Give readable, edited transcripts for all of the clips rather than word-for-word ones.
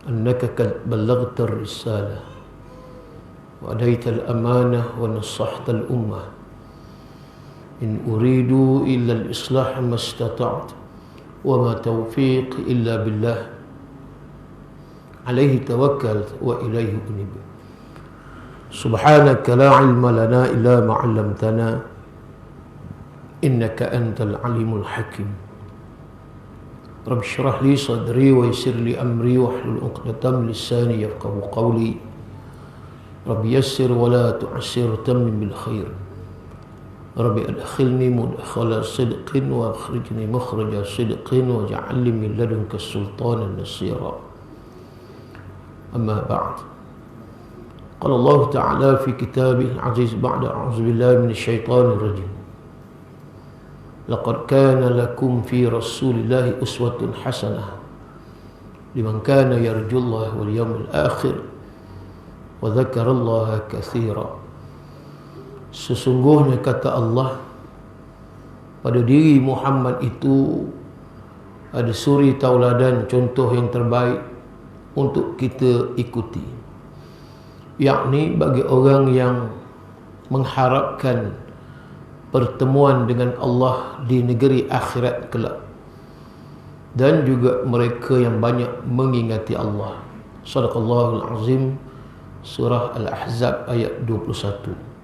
أنك قد بلغت الرسالة وأديت الأمانة ونصحت الأمة إن أريد إلا الإصلاح ما استطعت وما توفيق إلا بالله عليه توكلت وإليه أنيب سبحانك لا علم لنا إلا ما علمتنا إنك أنت العليم الحكيم رب اشرح لي صدري ويسر لي أمري واحلل عقدة من لساني يفقهوا قولي رب يسر ولا تعسر تمم بالخير رب أدخلني مدخل صدق وأخرجني مخرج صدق واجعل لي من لدنك سلطانا نصيرا أما بعد قال الله تعالى في كتابه العزيز بعد أعوذ بالله من الشيطان الرجيم لقد كان لكم في رسول الله أسوة حسنة لمن كان يرجو الله واليوم الآخر وذكر الله كثيرا. Sesungguhnya kata Allah, pada diri Muhammad itu ada suri tauladan contoh yang terbaik untuk kita ikuti, yakni bagi orang yang mengharapkan pertemuan dengan Allah di negeri akhirat kelak, dan juga mereka yang banyak mengingati Allah. Shadaqallahul Azim, surah Al-Ahzab ayat 21.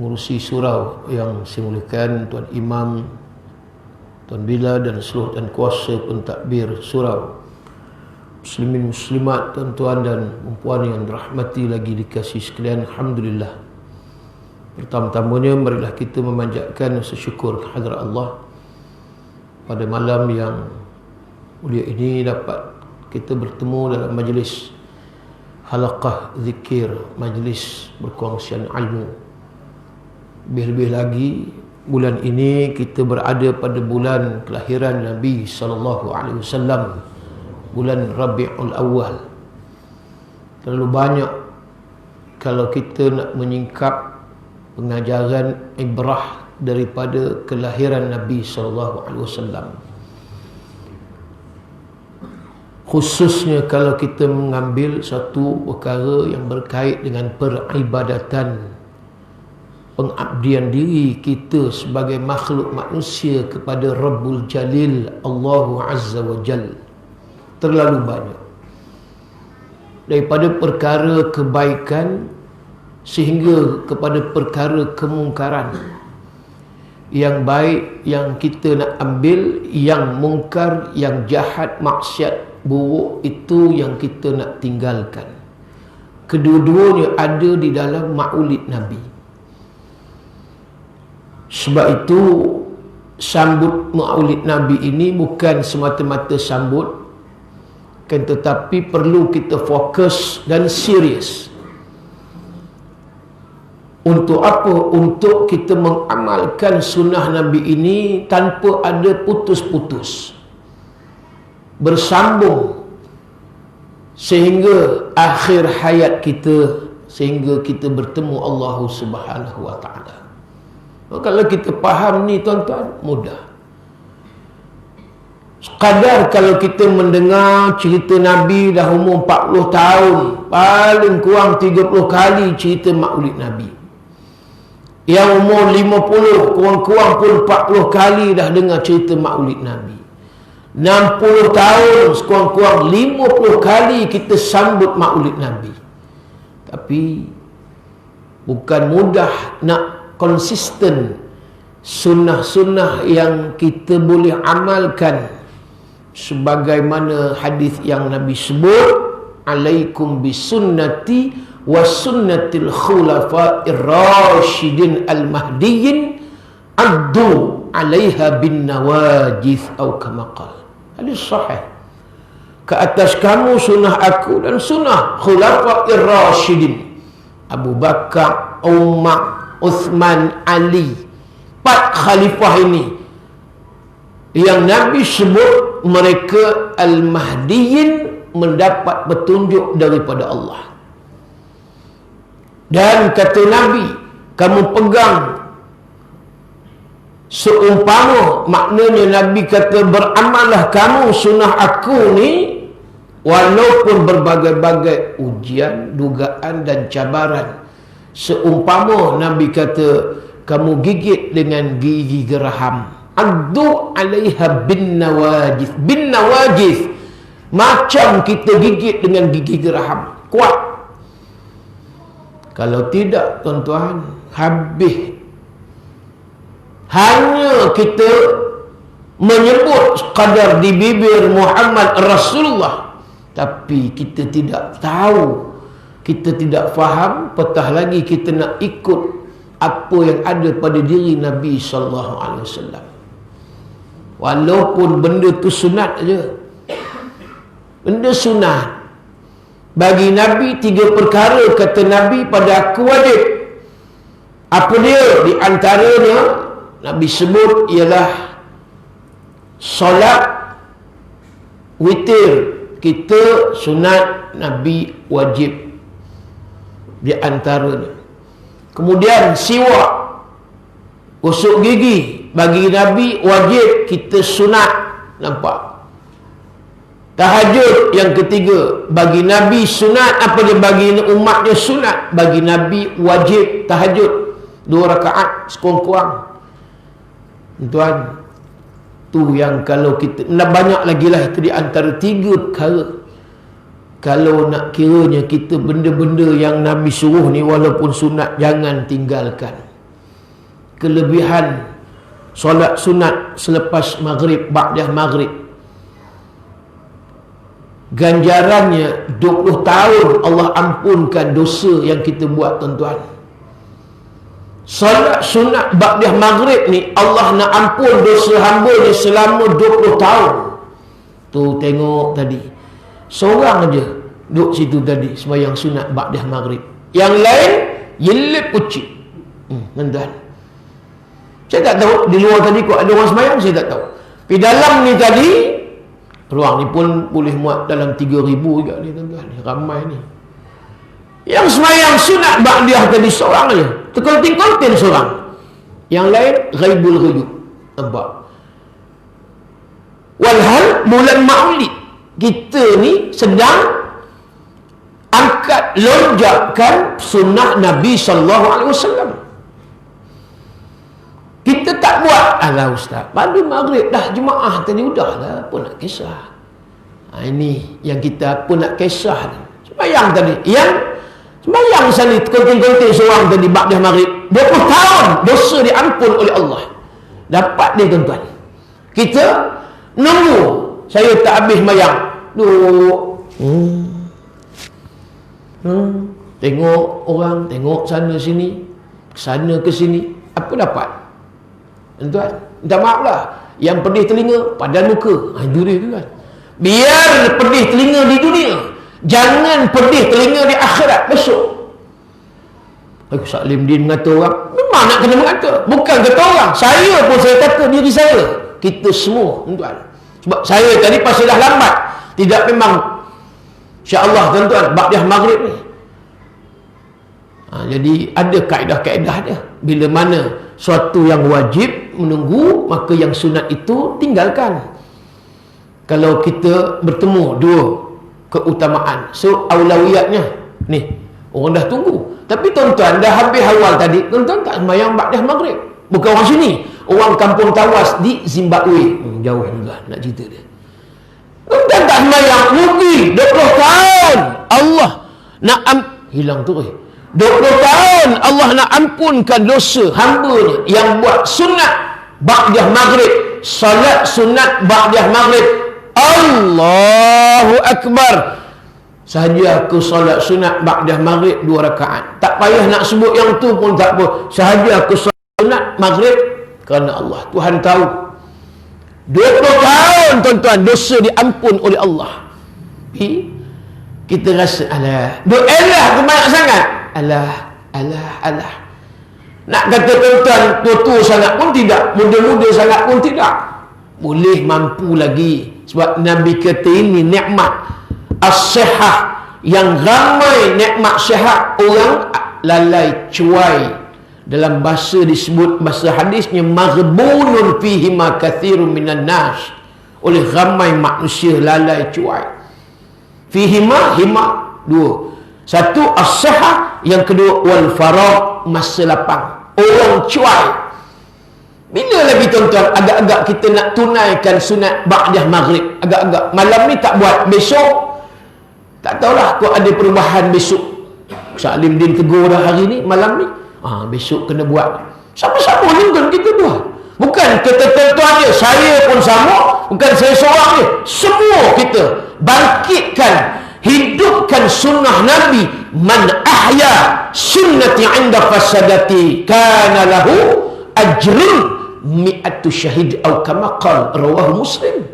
Mengurusi surau yang saya muliakan Tuan Imam, Tuan Bila dan seluruh dan kuasa pentadbir surau, muslimin muslimat, tuan-tuan dan puan yang dirahmati lagi dikasihi sekalian, alhamdulillah. Pertama-tamanya marilah kita memanjatkan syukur kehadrat Allah pada malam yang mulia ini dapat kita bertemu dalam majlis halaqah zikir, majlis berkongsian ilmu. Lebih-lebih lagi bulan ini kita berada pada bulan kelahiran Nabi SAW, bulan Rabiul Awal. Terlalu banyak kalau kita nak menyingkap pengajaran ibrah daripada kelahiran Nabi SAW, khususnya kalau kita mengambil satu perkara yang berkait dengan peribadatan, pengabdian diri kita sebagai makhluk manusia kepada Rabbul Jalil Allah Azza wa Jal. Terlalu banyak daripada perkara kebaikan sehingga kepada perkara kemungkaran. Yang baik yang kita nak ambil, yang mungkar, yang jahat, maksiat, buruk, itu yang kita nak tinggalkan. Kedua-duanya ada di dalam maulid Nabi. Sebab itu sambut maulid Nabi ini bukan semata-mata sambut, kan, tetapi perlu kita fokus dan serius. Untuk apa? Untuk kita mengamalkan sunnah Nabi ini tanpa ada putus-putus, bersambung sehingga akhir hayat kita, sehingga kita bertemu Allah Subhanahu wa ta'ala. Kalau kita faham ni tuan-tuan, mudah. Sekadar kalau kita mendengar cerita Nabi dah umur 40 tahun, paling kurang 30 kali cerita maulid Nabi. Yang umur 50, kurang-kurang pun 40 kali dah dengar cerita maulid Nabi. 60 tahun, sekurang-kurang 50 kali kita sambut maulid Nabi. Tapi bukan mudah nak konsisten sunnah-sunnah yang kita boleh amalkan. Sebagaimana hadis yang Nabi sebut, alaikum bisunnati wa sunnatil khulafa'ir rasyidin al-mahdiyyin addu 'alaiha bin nawajith atau kama qala. Hadis sahih. Ke atas kamu sunnah aku dan sunnah khulafa'ir rasyidin, Abu Bakar, Umar, Uthman, Ali, 4 khalifah ini yang Nabi sebut mereka al-mahdiyyin, mendapat petunjuk daripada Allah. Dan kata Nabi, kamu pegang seumpama, maknanya Nabi kata beramallah kamu sunnah aku ni walaupun berbagai-bagai ujian, dugaan dan cabaran. Seumpama Nabi kata, kamu gigit dengan gigi geraham, addu alaiha bin nawajis. Bin nawajis, macam kita gigit dengan gigi geraham, kuat. Kalau tidak, tuan-tuan, habis. Hanya kita menyebut qadar di bibir Muhammad Rasulullah, tapi kita tidak tahu, kita tidak faham, petah lagi kita nak ikut apa yang ada pada diri Nabi SAW. Walaupun benda tu sunat aja, benda sunat. Bagi Nabi 3 perkara, kata Nabi, pada aku wajib. Apa dia? Di antaranya Nabi sebut ialah solat witir. Kita sunat, Nabi wajib di antaranya. Kemudian siwak, gosok gigi, bagi Nabi wajib, kita sunat. Nampak? Tahajud yang ketiga, bagi Nabi sunat. Apa dia? Bagi umatnya sunat. Bagi Nabi wajib tahajud 2 rakaat sekurang-kurang. Tuan, tu yang kalau kita, banyak lagi lah, itu di antara 3 perkara. Kalau nak kiranya kita benda-benda yang Nabi suruh ni walaupun sunat, jangan tinggalkan. Kelebihan solat sunat selepas maghrib, ba'dah maghrib, ganjarannya 20 tahun Allah ampunkan dosa yang kita buat, tuan-tuan. Solat sunat ba'dah maghrib ni, Allah nak ampun dosa hamba ni selama 20 tahun. Tu tengok tadi, seorang aja duduk situ tadi sembahyang sunat ba'dah maghrib, yang lain yelip kucing. Tuan-tuan, saya tak tahu di luar tadi kok ada orang sembahyang, saya tak tahu. Di dalam ni tadi, ruang ni pun boleh muat dalam 3,000 juga ni, tuan-tuan. Ramai ni yang sembahyang sunat ba'dah tadi, seorang aja, terkontin-kontin seorang. Yang lain ghaibul ghuyub. Nampak? Walhal bulan Maulid kita ni sedang angkat, lonjakkan sunnah Nabi SAW. Kita tak buat. Alah ustaz, pada maghrib dah jemaah tadi, udahlah, apa nak kisah. Ini yang kita apa nak kisah. Sembahyang tadi, yang sembahyang sana kontin-kontin seorang tadi ba'dah maghrib, 20 tahun dosa diampun oleh Allah. Dapat dia, tuan-tuan. Kita nunggu, saya tak habis sembahyang, duduk tengok orang, tengok sana sini, sana ke sini. Apa dapat, tuan-tuan? Minta maaf lah, yang pedih telinga padan muka. Itu dia, tuan. Biar pedih telinga di dunia, jangan pedih telinga di akhirat besok. Aku Salim Din mengata orang, memang nak kena mengata, bukan kata orang. Saya pun saya kata diri saya, kita semua, tuan. Sebab saya tadi pasal dah lambat, tidak memang insya-Allah, tuan-tuan, ba'dah maghrib ni. Jadi ada kaedah-kaedah dia. Bila mana suatu yang wajib menunggu, maka yang sunat itu tinggalkan. Kalau kita bertemu 2 keutamaan, so aulawiyatnya ni, orang dah tunggu. Tapi tuan-tuan, dah habis awal tadi, tuan-tuan tak sembahyang ba'dah maghrib. Bukan orang sini, orang kampung Tawas di Zimbabwe. Jauh juga nak cerita dia. Tuan-tuan tak sembahyang, rugi 20 tahun Allah nak hilang tu 20 tahun Allah nak ampunkan dosa hamba-Nya yang buat sunat ba'dah maghrib, salat sunat ba'dah maghrib. Allahu Akbar, sahaja aku solat sunat ba'dah maghrib 2 rakaat. Tak payah nak sebut yang tu pun tak apa, sahaja aku solat sunat maghrib, kerana Allah, Tuhan tahu 20 tahun, tuan-tuan, dosa diampun oleh Allah. Kita rasa alah, elah aku banyak sangat, alah. Nak kata tuan-tuan tua-tua sangat pun tidak, muda-muda sangat pun tidak, boleh mampu lagi. Sebab Nabi kata ini nikmat as-sihah, yang ramai nikmat sihat, orang lalai, cuai. Dalam bahasa disebut, bahasa hadisnya, maghbunun fihi ma kathirun minan nas, oleh ramai manusia lalai, cuai. Fihima, hima, dua. Satu as-sihah, yang kedua wal faragh, masa lapang. Orang cuai. Bila lagi tuan-tuan agak-agak kita nak tunaikan sunat ba'dah maghrib? Agak-agak malam ni tak buat, besok tak tahulah kok ada perubahan besok. Salim Din tegur dah hari ni, malam ni besok kena buat. Sama-sama ni kan kita buat. Bukan kata tuan-tuan je, saya pun sama, bukan saya seorang je, semua kita bangkitkan, hidupkan sunnah Nabi. Man ahya sunnati 'inda fasadati kana lahu ajrun mi'atu syahid atau kama qala rawahu Muslim.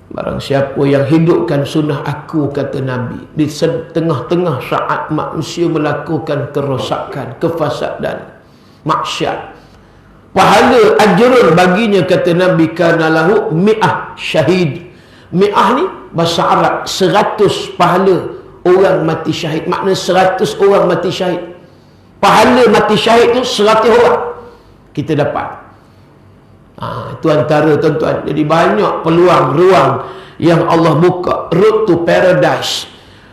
Barang siapa yang hidupkan sunnah aku, kata Nabi, di tengah-tengah saat manusia melakukan kerosakan, kefasadan, maksiat, pahala ajrun baginya, kata Nabi, kana lahu mi'ah syahid. Mi'ah ni bahasa Arab 100 pahala orang mati syahid. Makna 100 orang mati syahid. Pahala mati syahid tu 100 orang kita dapat. Itu antara tuan-tuan. Jadi banyak peluang, ruang yang Allah buka. Road to paradise,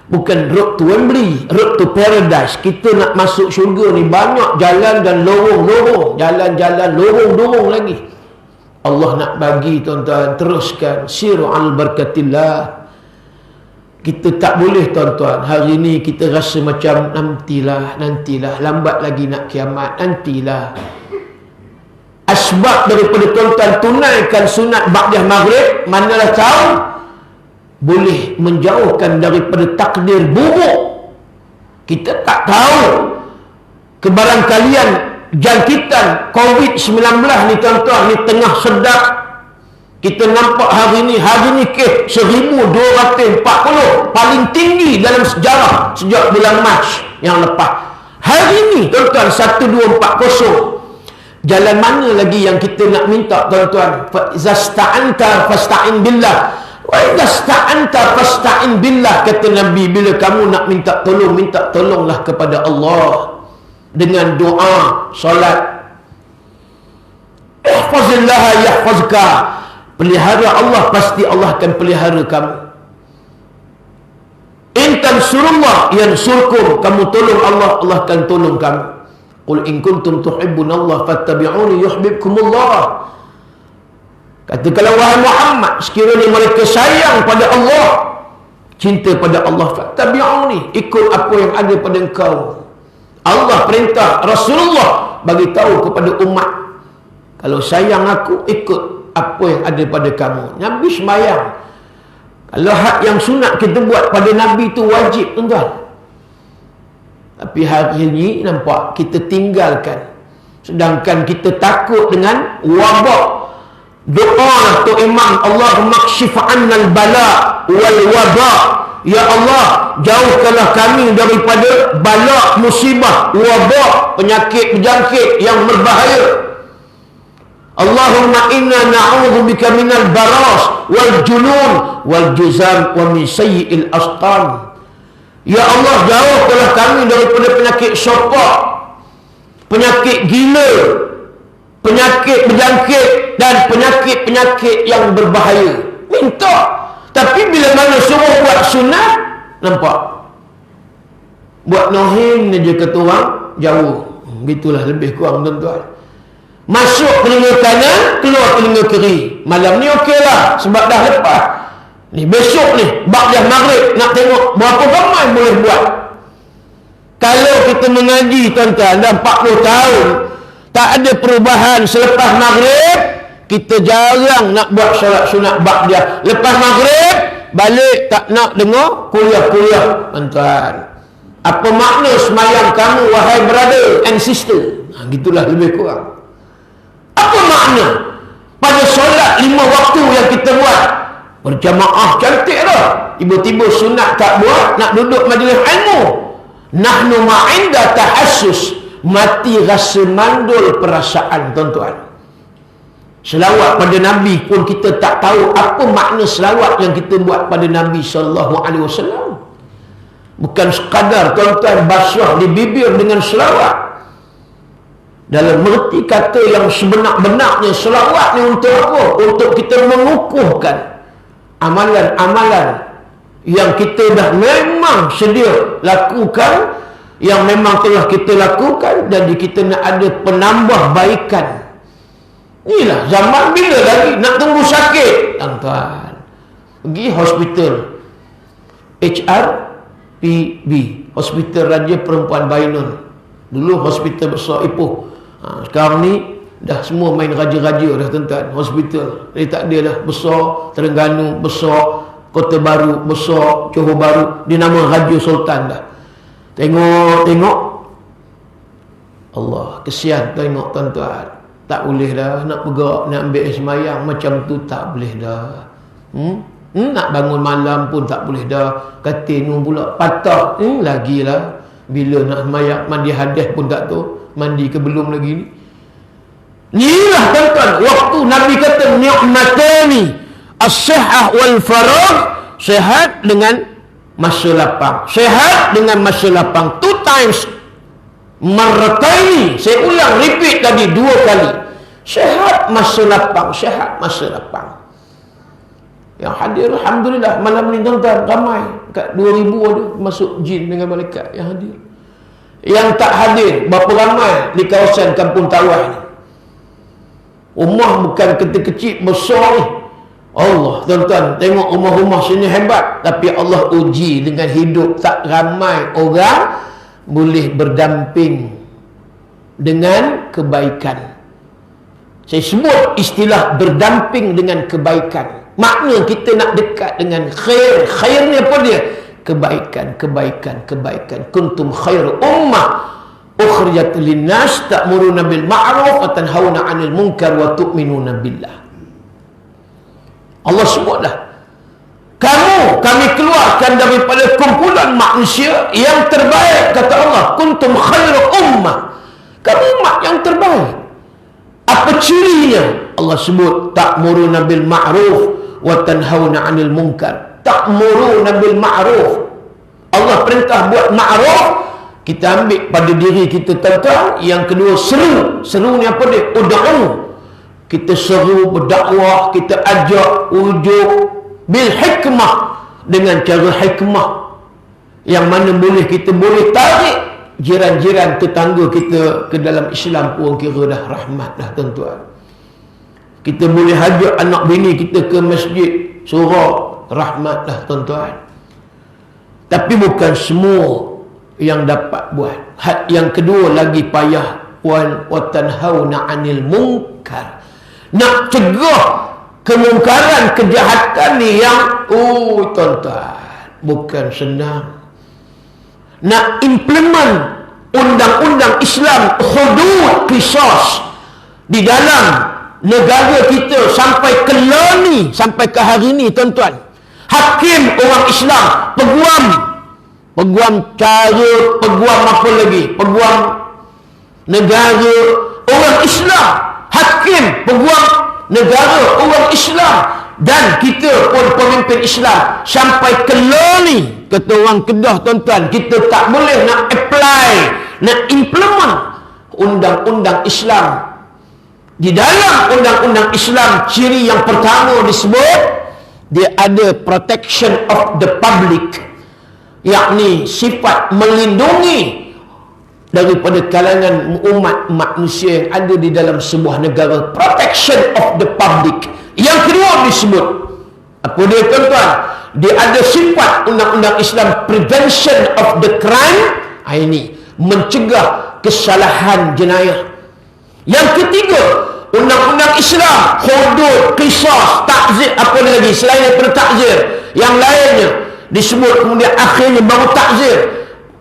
bukan road to Wembley, road to paradise. Kita nak masuk syurga ni banyak jalan dan lorong-lorong, jalan-jalan lorong-lorong lagi. Allah nak bagi tuan-tuan teruskan siru al barakatillah. Kita tak boleh tuan-tuan hari ni kita rasa macam nantilah, lambat lagi nak kiamat, nantilah. Asbab daripada tuan-tuan tunaikan sunat ba'dah maghrib, manalah tahu boleh menjauhkan daripada takdir buruk. Kita tak tahu kebarangkalian jangkitan COVID-19 ni tuan-tuan ni tengah sedap. Kita nampak hari ni kes 1240 paling tinggi dalam sejarah sejak bulan Mac yang lepas. Hari ni tuan-tuan 1240. Jalan mana lagi yang kita nak minta tuan-tuan? Fa iza sta'anta fasta'in billah. Wa iza sta'anta fasta'in billah, kata Nabi. Bila kamu nak minta tolonglah kepada Allah dengan doa, solat. Ihfazillah yahfazka. Pelihara Allah, pasti Allah akan pelihara kamu. In tansurullah yansurkum. Kamu tolong Allah, Allah akan tolong kamu. Qul in kuntum tuhibbunallah fattabi'uni yuhibbukumullah. Katakanlah wahai Muhammad, sekiranya mereka sayang pada Allah, cinta pada Allah, fattabi'uni, ikut apa yang ada pada engkau. Allah perintah Rasulullah bagi tahu kepada umat, kalau sayang aku, ikut apa yang ada pada kamu. Nabi sembahyang. Kalau hak yang sunat kita buat pada Nabi itu wajib, tuan-tuan. Tapi hari ini nampak kita tinggalkan. Sedangkan kita takut dengan wabak. Doa tu Imam, Allahumma kshif 'annal bala wal waba. Ya Allah, jauhkanlah kami daripada bala, musibah, wabak, penyakit berjangkit yang berbahaya. Allahumma inna na'udzubika minal baras wal junun wal juzam wa min sayyi'il asqam. Ya Allah, jauhkanlah kami daripada penyakit syopak, penyakit gila, penyakit berjangkit dan penyakit-penyakit yang berbahaya. Minta. Tapi bila mana suruh buat sunat, nampak buat nohin je kata orang, jauh. Begitulah lebih kurang tuan-tuan. Masuk telinga kanan, keluar telinga kiri. Malam ni okeylah sebab dah lepas. Ni besok ni ba'dah maghrib nak tengok berapa ramai boleh buat. Kalau kita mengaji tuan-tuan dah 40 tahun tak ada perubahan selepas maghrib, kita jarang nak buat solat sunat ba'dah. Lepas maghrib balik tak nak dengar kuliah-kuliah tuan-tuan. Apa makna semayang kamu wahai brother and sister? Gitulah lebih kurang. Apa makna pada solat 5 waktu yang kita buat? Berjamaah cantik dah. Tiba-tiba sunat tak buat, nak duduk majlis ilmu. Nahnu ma'inda tahassus. Mati rasa mandul perasaan tuan-tuan. Selawat pada Nabi pun kita tak tahu apa makna selawat yang kita buat pada Nabi SAW. Bukan sekadar tuan-tuan basuh di bibir dengan selawat. Dalam erti kata yang sebenar-benarnya, selawat ni untuk apa? Untuk kita mengukuhkan amalan-amalan yang kita dah memang sedia lakukan, yang memang telah kita lakukan, dan kita nak ada penambahbaikan. Inilah zaman bila lagi nak tunggu sakit, tuan-tuan. Pergi hospital HRPB, Hospital Raja Perempuan Bainun. Dulu hospital besar Ipoh. Sekarang ni dah semua main raja-raja dah, tuan-tuan. Hospital dia tak ada dah. Besar Terengganu, besar Kota Baru, besar Johor Baru. Dia nama Raja Sultan dah. Tengok Allah, kesian tengok, tuan-tuan. Tak boleh dah nak bergerak, nak ambil semayang macam tu, tak boleh dah. Nak bangun malam pun tak boleh dah. Katil ni pula patah, lagilah. Bila nak semayang, mandi hadas pun tak tahu mandi ke belum lagi ni. Inilah, tuan-tuan, waktu Nabi kata ni'matani as-sihah wal faragh, sehat dengan masa lapang. Sehat dengan masa lapang. 2 times. Marrataini. Saya ulang, repeat tadi 2 kali. Sehat masa lapang. Sehat masa lapang. Yang hadir, alhamdulillah, malam ni tuan-tuan, ramai. Kat 2000 ada masuk jin dengan malaikat yang hadir. Yang tak hadir, berapa ramai di kawasan Kampung Tawah ni. Rumah bukan kecil-kecil, besar ni. Allah, tuan-tuan, tengok rumah-rumah sini hebat, tapi Allah uji dengan hidup. Tak ramai orang boleh berdamping dengan kebaikan. Saya sebut istilah berdamping dengan kebaikan. Makna kita nak dekat dengan khair. Khair ni apa dia? Kebaikan, kebaikan, kebaikan. Kuntum khair ummah ukhrijat linnas ta'muruna bil ma'ruf wa tanhauna 'anil munkar wa tu'minuna billah. Allah sebutlah, kami keluarkan daripada kumpulan manusia yang terbaik, kata Allah. Kuntum khairu ummah, kamu umat yang terbaik. Apa cirinya? Allah sebut ta'muruna bil ma'ruf wa tanhauna 'anil munkar. Ta'muruna bil ma'ruf, Allah perintah buat ma'ruf, kita ambil pada diri kita, tuan-tuan. Yang kedua, seru ni apa dia? Ud'u. Kita seru, berdakwah, kita ajak, ujuk bil hikmah, dengan cara hikmah, yang mana kita boleh tarik jiran-jiran tetangga kita ke dalam Islam pun kira dah rahmat dah, tuan-tuan. Kita boleh ajak anak bini kita ke masjid, surah, rahmat dah, tuan-tuan. Tapi bukan semua yang dapat buat. Yang kedua lagi payah, wa tanhauna 'anil munkar. Nak cegah kemungkaran, kejahatan ni yang tuan-tuan, bukan senang. Nak implement undang-undang Islam, hudud qisas di dalam negara kita sampai ke ni, sampai ke hari ni, tuan-tuan. Hakim orang Islam, peguam cara, peguam apa lagi, peguam negara orang Islam, hakim, peguam negara orang Islam, dan kita pun pemimpin Islam sampai ke ni, kata orang Kedah, tuan-tuan, kita tak boleh nak apply, nak implement undang-undang Islam. Di dalam undang-undang Islam, ciri yang pertama disebut, dia ada protection of the public, yakni sifat melindungi daripada kalangan umat manusia yang ada di dalam sebuah negara. Protection of the public. Yang kedua disebut, apa dia, tuan-tuan? Dia ada sifat undang-undang Islam, prevention of the crime. Ini mencegah kesalahan jenayah. Yang ketiga, undang-undang Islam, hudud, qisas, takzir, apa lagi selain daripada takzir, yang lainnya disebut, kemudian akhirnya baru takzir.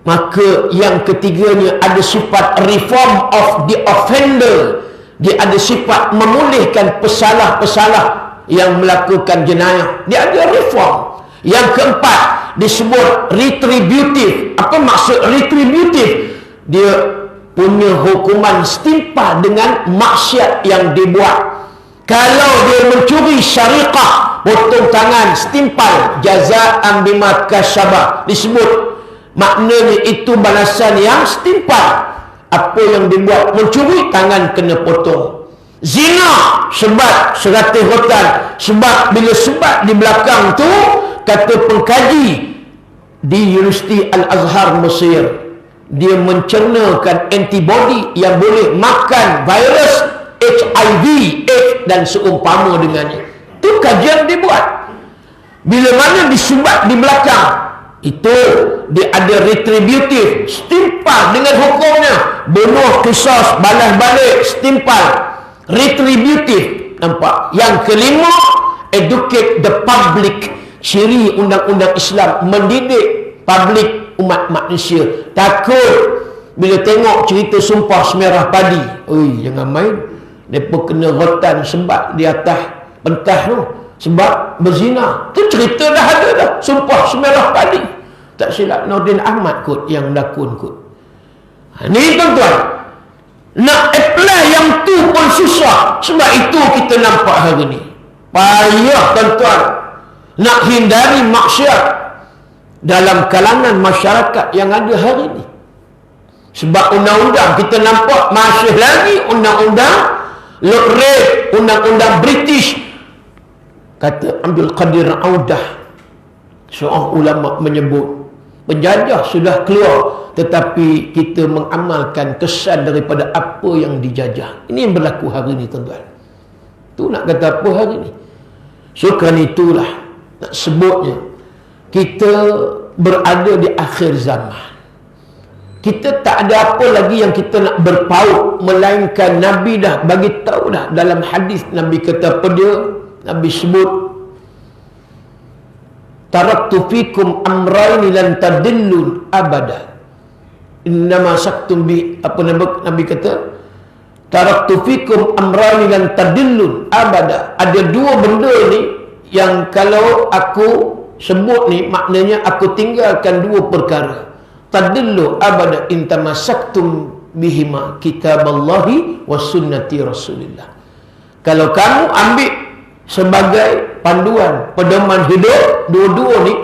Maka yang ketiganya ada sifat reform of the offender. Dia ada sifat memulihkan pesalah-pesalah yang melakukan jenayah. Dia ada reform. Yang keempat disebut retributive. Apa maksud retributive? Dia punya hukuman setimpal dengan maksiat yang dibuat. Kalau dia mencuri syariqah, potong tangan, setimpal, jazaan bima kasabah, disebut. Maknanya itu balasan yang setimpal. Apa yang dibuat, mencuri, tangan kena potong. Zina, sebat 100 rotan. Sebab bila sebat di belakang tu, kata pengkaji di Universiti Al-Azhar Mesir, dia mencernakan antibody yang boleh makan virus HIV, AIDS dan seumpama dengannya. Itu kajian dibuat. Bila mana disumbat di belakang, itu dia ada retributif, setimpal dengan hukumnya. Bunuh, kisos, balas balik, setimpal. Retributif. Nampak? Yang kelima, educate the public. Ciri undang-undang Islam, mendidik public, umat manusia. Takut bila tengok cerita sumpah semerah padi. Oi, jangan main. Mereka kena rotan sebab di atas pentas tu, sebab berzina. Tu cerita dah ada dah. Sumpah semerah padi. Tak silap Nordin Ahmad kot yang lakon kot. Ni tuan-tuan, nak apply yang tu pun susah. Sebab itu kita nampak hari ni payah tuan-tuan nak hindari maksiat dalam kalangan masyarakat yang ada hari ni. Sebab undang-undang kita nampak masih lagi undang-undang Lord Reid, undang-undang British. Kata Abdul Qadir Audah, seorang ulama, menyebut penjajah sudah keluar, tetapi kita mengamalkan kesan daripada apa yang dijajah. Ini yang berlaku hari ini tuan-tuan. Tu nak kata apa hari ini? So kerana itulah nak sebutnya kita berada di akhir zaman. Kita tak ada apa lagi yang kita nak berpaut, melainkan Nabi dah bagi tahu dah dalam hadis. Nabi kata apa dia? Nabi sebut, taraktu fikum amraini lan tadillu abada. Innama saktum bi, apa Nabi kata? Taraktu fikum amraini lan tadillu abada. Ada dua benda ni yang kalau aku sebut ni, maknanya aku tinggalkan dua perkara. Tadillu abada in tamassaktum bihima, kitaballahi wa sunnati rasulillah. Kalau kamu ambil sebagai panduan, pedoman hidup dua-dua ni,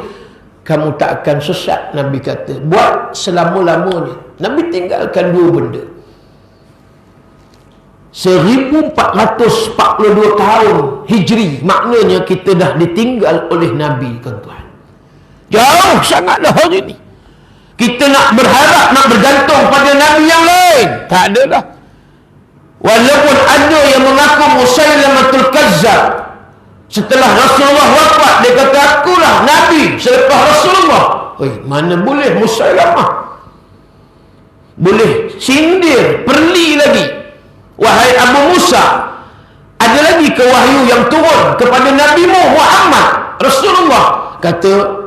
kamu tak akan sesat. Nabi kata buat selama-lamanya. Nabi tinggalkan dua benda. 1442 tahun Hijri, maknanya kita dah ditinggal oleh Nabi tuan-tuan. Jauh sangatlah hari ni. Kita nak berharap, nak bergantung pada Nabi yang lain, tak ada dah. Walaupun ada yang mengaku Musailamatul Kazzab, setelah Rasulullah wafat, dia kata akulah Nabi selepas Rasulullah. Oi, mana boleh Musailamah boleh sindir, perli lagi. Wahai Abu Musa, ada lagi ke wahyu yang turun kepada Nabi Muhammad Rasulullah? Kata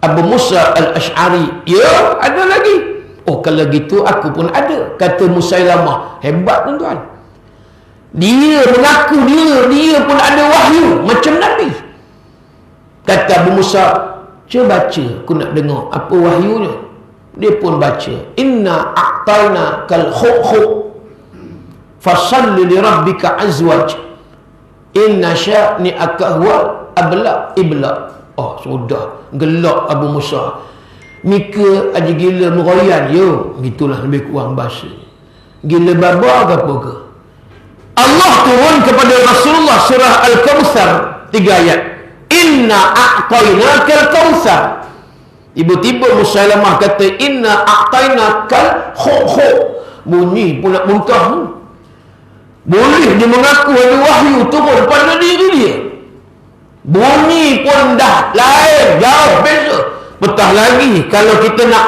Abu Musa Al-Ash'ari, ya ada lagi. Oh kalau gitu aku pun ada. Kata Musailamah, hebat tuan-tuan. Dia mengaku dia pun ada wahyu macam Nabi. Kata Abu Musa, cuba baca, aku nak dengar apa wahyunya. Dia pun baca, inna a'tayna kal khuq fasalli li rabbika azwaj inna sya'ni'aka huwa abla ibla. Oh sudah gelak Abu Musa. Mika aja gila meroyan, yo gitulah lebih kurang bahasa. Gila baba ke apa ke? Allah turun kepada Rasulullah surah Al-Kautsar 3 ayat. Inna a'tainaka al-kautsar. Tiba-tiba Musailamah kata inna a'tainaka al-khuq. Bunyi pun nak muntah. Boleh dia mengaku ada wahyu turun pada diri dia. Bunyi pun dah lain, jauh beza. Betah lagi kalau kita nak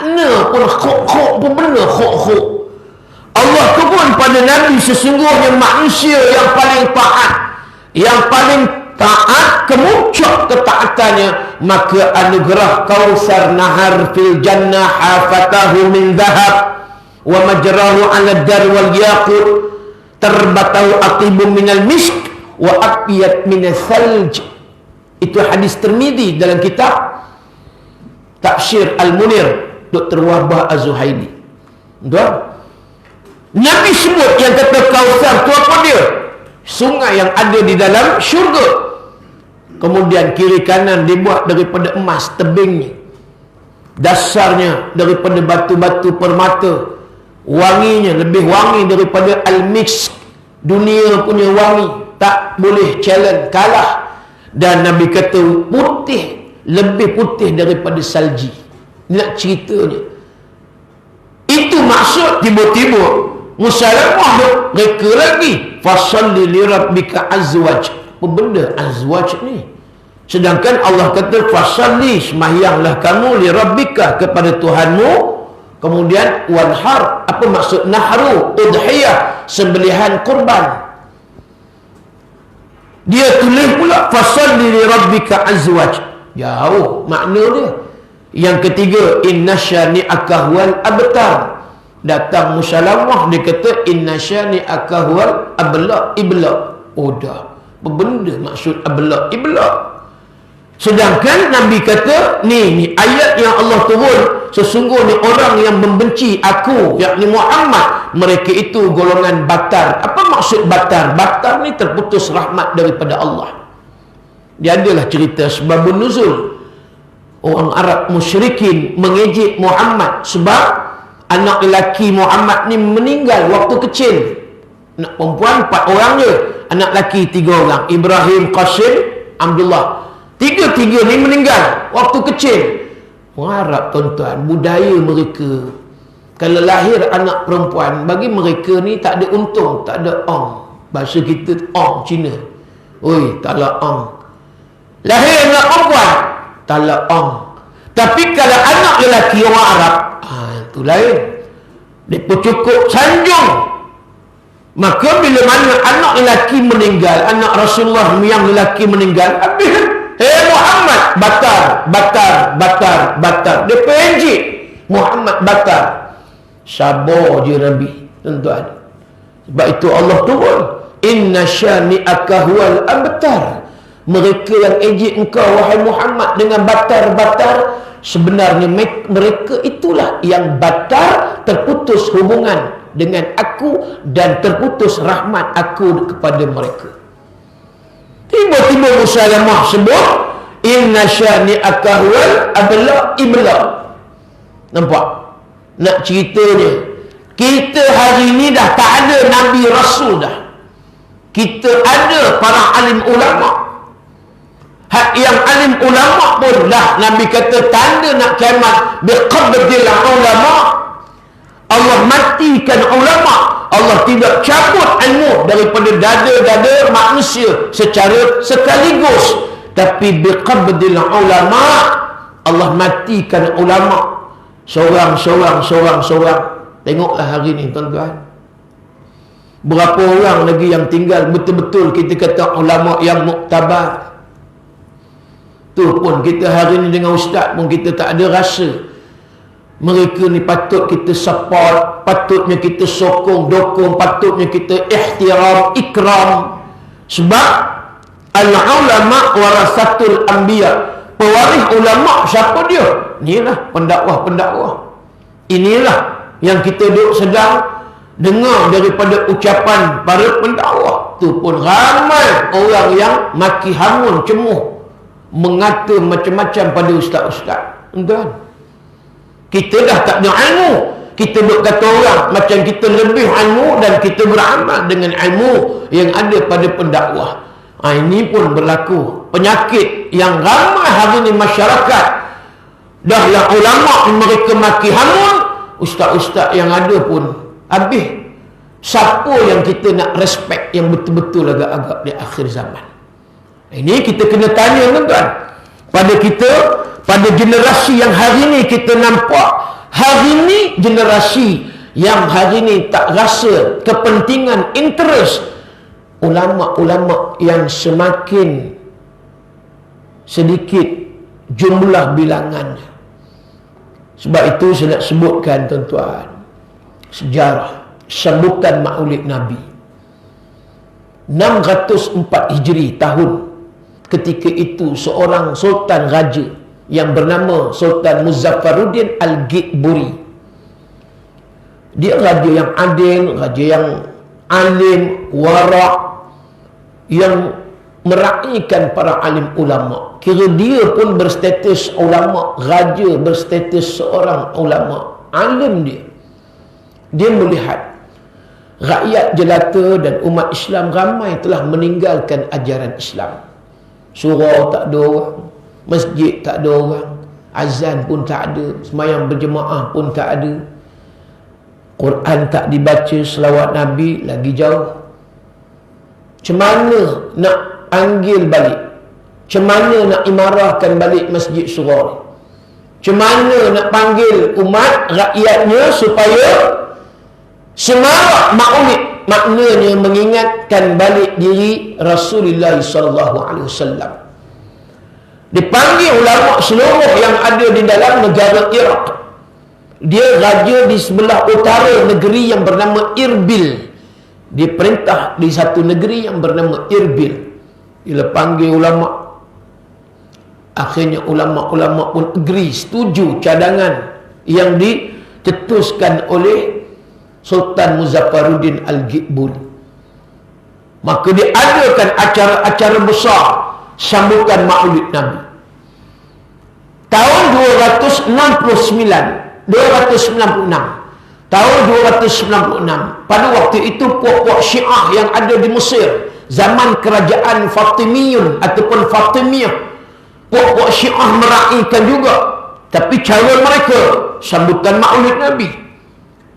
makna pun khuk-khuk pun benar khuk-khuk. Allah turun pada Nabi, sesungguhnya manusia yang paling taat, yang paling taat kemuncak ketaatannya, maka anugerah Kautsar nahar fil jannah hafatahu min dhahab wa majrahu 'ala dar wal yaqut tarbatahu aqibun minal misk wa aqiyat minas salj. Itu hadis Tirmizi dalam kitab Tafsir Al-Munir Dr. Wahbah Az-Zuhaili. Tuan, Nabi sebut yang kata Kautsar tu apa dia? Sungai yang ada di dalam syurga. Kemudian kiri kanan dibuat daripada emas tebingnya. Dasarnya daripada batu-batu permata. Wanginya lebih wangi daripada al-misk. Dunia punya wangi, tak boleh challenge, kalah Dan Nabi kata putih, lebih putih daripada salji. Nak ceritanya, itu maksud tiba-tiba Musalamah mereka lagi fasalli li rabbika azwaj. Apa benda azwaj ni? Sedangkan Allah kata fasalli, sembahyanglah kamu li rabbika, kepada Tuhanmu. Kemudian wanhar, apa maksud nahru? Udhiyah, sembelihan kurban. Dia tulis pula fasalli li rabbika azwaj. Jauh makna dia. Yang ketiga, inna syani'aka huwal abtar. Datang Musalamah, dia kata inna syani'aka huwal ibla. Oh dah, apa benda maksud ibla? Sedangkan Nabi kata, ni ayat yang Allah turun, sesungguhnya orang yang membenci aku, yakni Muhammad, mereka itu golongan batar. Apa maksud batar? Batar ni terputus rahmat daripada Allah. Dia adalah cerita sebabun nuzul. Orang Arab musyrikin mengejek Muhammad sebab anak lelaki Muhammad ni meninggal waktu kecil. Anak perempuan 4 orang je, anak lelaki 3 orang, Ibrahim, Qasim, Abdullah. Tiga-tiga ni meninggal waktu kecil. Orang Arab, tuan-tuan, budaya mereka, kalau lahir anak perempuan, bagi mereka ni tak ada untung, tak ada ong. Bahasa kita ong Cina. Oi, tak ada ong. Lahir anak perempuan, tak ada ong. Tapi kalau anak lelaki orang Arab, itu lain. Dia cukup sanjung. Maka bila mana anak lelaki meninggal, anak Rasulullah yang lelaki meninggal, habis. Hei Muhammad, batar. Dia penjik Muhammad batar. Sabar je Nabi, tuan-tuan. Sebab itu Allah turun, inna syani'aka huwal abtar. Mereka yang ejek engkau wahai Muhammad dengan batar, sebenarnya mereka itulah yang batar, terputus hubungan dengan aku dan terputus rahmat aku kepada mereka. Tiba-tiba Musalamah sebut inna syani'aka huwal ibla. Nampak? Nak ceritanya, kita hari ni dah tak ada Nabi Rasul dah. Kita ada para alim ulama. Yang alim ulama pun dah Nabi kata tanda nak kiamat biqabdil ulama. Allah matikan ulama. Allah tidak cabut ilmu daripada dada-dada manusia secara sekaligus, tapi biqabdil ulama, Allah matikan ulama seorang. Tengoklah hari ni, tuan-tuan, berapa orang lagi yang tinggal betul-betul kita kata ulama yang muktabar. Tu pun kita hari ni dengan ustaz pun kita tak ada rasa. Mereka ni patut kita support, patutnya kita sokong, dokong, patutnya kita ihtiram, ikram. Sebab al-ulama warasatul anbiya. Pewaris ulama siapa dia? Inilah pendakwah-pendakwah. Inilah yang kita duduk sedang dengar daripada ucapan para pendakwah. Tu pun ramai orang yang maki hamun, cemuh, mengata macam-macam pada ustaz-ustaz. Tuan-tuan, kita dah tak ada ilmu. Kita duk kata orang macam kita lebih ilmu dan kita beramal dengan ilmu yang ada pada pendakwah. Ini pun berlaku penyakit yang ramai hari ini masyarakat. Dah yang ulama mereka maki hamun, ustaz-ustaz yang ada pun habis. Siapa yang kita nak respect yang betul-betul agak-agak di akhir zaman? Ini kita kena tanya, tuan-tuan, pada kita, pada generasi yang hari ni kita nampak, hari ni generasi yang hari ni tak rasa kepentingan, interest ulama-ulama yang semakin sedikit jumlah bilangannya. Sebab itu saya nak sebutkan, tuan-tuan, sejarah sambutan Maulid Nabi 604 Hijri tahun. Ketika itu seorang sultan raja yang bernama Sultan Muzaffaruddin Al-Gitburi. Dia raja yang adil, raja yang alim, wara', yang meraihkan para alim ulama. Kira dia pun berstatus ulama, raja berstatus seorang ulama, alim dia. Dia melihat rakyat jelata dan umat Islam ramai telah meninggalkan ajaran Islam. surau tak ada orang, masjid tak ada orang, azan pun tak ada, sembahyang berjemaah pun tak ada, Quran tak dibaca, selawat Nabi lagi jauh. Macam mana nak panggil balik? Macam mana nak imarahkan balik masjid surau ni? Macam mana nak panggil umat rakyatnya supaya semarak maulid? Maknanya mengingatkan balik diri Rasulullah SAW. Dipanggil ulama seluruh yang ada di dalam negara Iraq. Dia raja di sebelah utara negeri yang bernama Irbil. Dia perintah di satu negeri yang bernama Irbil. Bila panggil ulama, akhirnya ulama-ulama pun agree, setuju cadangan yang dicetuskan oleh Sultan Muzaffaruddin Al-Ghibburi. Maka diadakan acara-acara besar sambutan Maulid Nabi. Tahun 296, tahun 296, pada waktu itu puak-puak Syiah yang ada di Mesir, zaman kerajaan Fatimiyun ataupun Fatimiyah, puak-puak Syiah meraihkan juga, tapi cara mereka sambutan Maulid Nabi,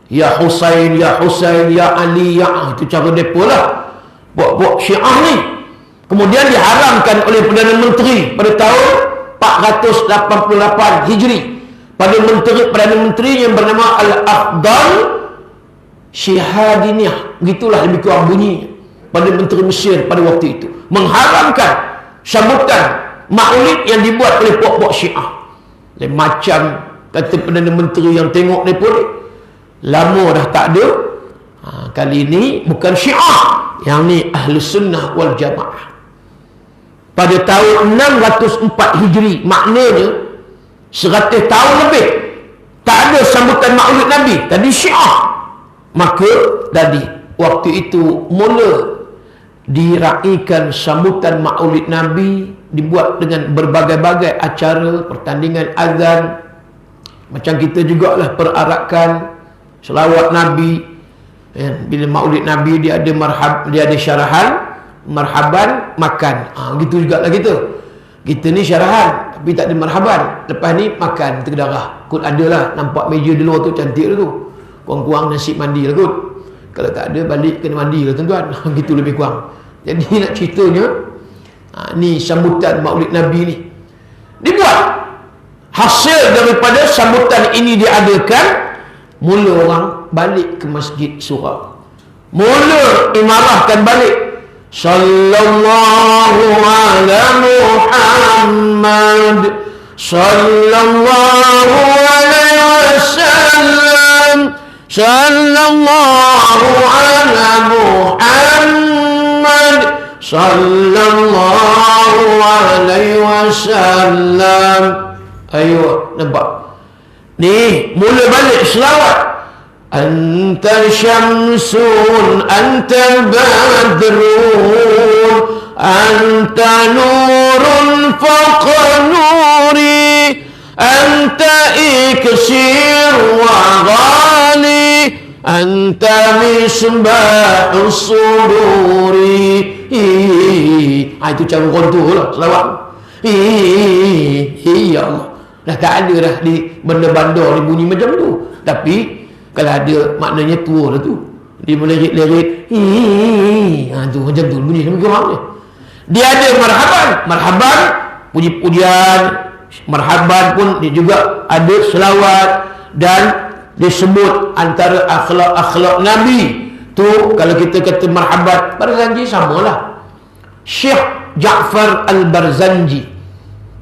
ya Husain, ya Husain, ya Ali, ya, itu cara mereka lah, puak-puak Syiah ni. Kemudian diharamkan oleh Perdana Menteri pada tahun 488 Hijri. Perdana Menteri yang bernama Al-Afdal Syihadiniyah, begitulah lebih kurang bunyi Perdana Menteri Mesir pada waktu itu, mengharamkan sambutan Maulid yang dibuat oleh puak-puak Syiah. Macam kata Perdana Menteri yang tengok ni pun lama dah tak ada. Kali ini bukan Syiah, yang ni Ahlus Sunnah wal Jamaah. Pada tahun 604 Hijri, maknanya 100 tahun lebih tak ada sambutan Maulid Nabi. Tadi Syiah. Maka tadi waktu itu mula diraihkan sambutan Maulid Nabi, dibuat dengan berbagai-bagai acara, pertandingan azan. Macam kita jugalah perarakan selawat Nabi. Bila Maulid Nabi dia ada syarahan, marhaban, makan. Gitu jugalah kita. Kita ni syarahan tapi tak ada marhaban. Lepas ni makan terdarah. Kot adalah nampak meja di luar tu cantik tu. Kurang-kurang nasi mandi lah kot. Kalau tak ada balik kena mandi lah tuan-tuan. Gitu lebih kurang. Jadi nak ceritanya, ni sambutan Maulid Nabi ni dibuat. Hasil daripada sambutan ini diadakan, mula orang balik ke masjid surau. Mula imarahkan balik. Sallallahu ala Muhammad, sallallahu alaihi wasallam, sallallahu ala Muhammad, sallallahu alaihi wasallam. Ayo, nampak? Ni mula balik selawat. Anta syamsun, anta badrun, anta nurun fawqa nuri, anta iksir wa ghali, anta misbahus suduri. Itu cara kontur lah selawat. Ya Allah, dah tak ada dah di bandar-bandar ni bunyi macam tu. Tapi kalau ada, maknanya tua lah tu. Dia melerit-lerit. Tu macam tu bunyi lebih kurang ni. Dia ada marhaban, puji-pujian. Marhaban pun dia juga ada selawat, dan disebut antara akhlak-akhlak Nabi tu. Kalau kita kata marhaban, Barzanji samalah. Syekh Ja'far Al-Barzanji,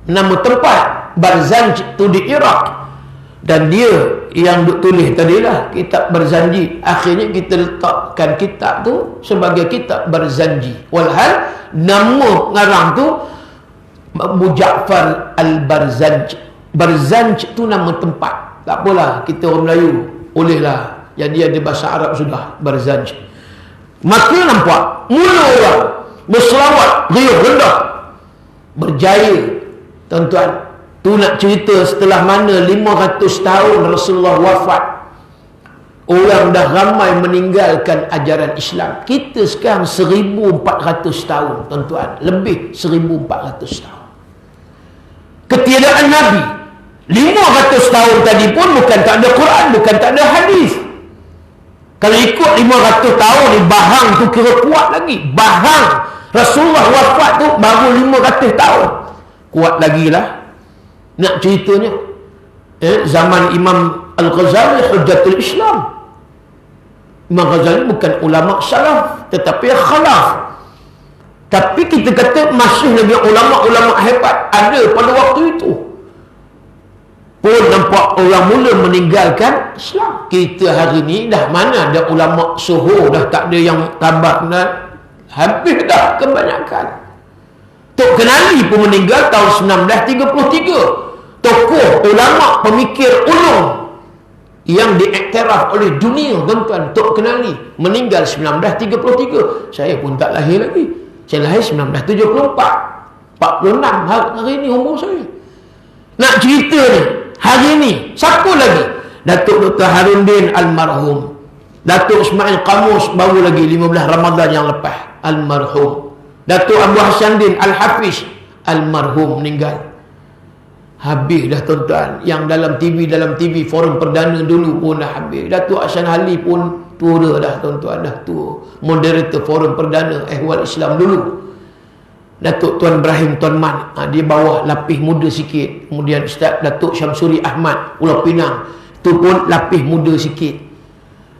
nama tempat Barzanj tu di Iraq. Dan dia yang tulis tadilah kitab Barzanji. Akhirnya kita letakkan kitab tu sebagai kitab Barzanji. Walhal nama ngarang tu Abu Ja'far Al-Barzanj. Barzanj tu nama tempat. Tak apalah, kita orang Melayu bolehlah. Jadi ada bahasa Arab sudah, Barzanj. Maka nampak mula orang berselawat riuh rendah, berjaya. Tuan-tuan, tu nak cerita setelah mana 500 tahun Rasulullah wafat. Orang dah ramai meninggalkan ajaran Islam. Kita sekarang 1400 tahun, tuan-tuan. Lebih 1400 tahun. Ketiadaan Nabi. 500 tahun tadi pun bukan tak ada Quran, bukan tak ada hadis. Kalau ikut 500 tahun ni, bahang tu kira kuat lagi. Bahang Rasulullah wafat tu baru 500 tahun. Kuat lagi lah. Nak ceritanya, zaman Imam Al-Ghazali, Hujjatul Islam. Imam Ghazali bukan ulama salaf, tetapi khalaf. Tapi kita kata masih lagi ulama-ulama hebat ada pada waktu itu. Pun nampak orang mula meninggalkan Islam. Kita hari ni dah mana ada ulama suhur, dah tak ada yang tabak, dah habis dah kebanyakan. Tok Kenali pun meninggal tahun 1933. Tokoh ulama pemikir ulum yang diiktiraf oleh dunia, tuan-tuan, Tok Kenali meninggal 1933. Saya pun tak lahir lagi. Saya lahir 1974. 46 hari ni umur saya. Nak cerita ni, hari ni siapa lagi? Datuk Dr. Harundin almarhum. Datuk Ismail Qamus baru lagi 15 Ramadan yang lepas almarhum. Datuk Abu Hasanuddin Al-Hafiz almarhum meninggal. Habis dah, tuan-tuan. Yang dalam TV forum perdana dulu pun dah habis. Datuk Hasan Ali pun tua dah, tuan-tuan, dah tua. Moderator forum perdana Ehwal Islam dulu. Datuk Tuan Ibrahim Tuan Man, dia bawa lapis muda sikit. Kemudian Ustaz Datuk Syamsuri Ahmad Pulau Pinang, tu pun lapis muda sikit.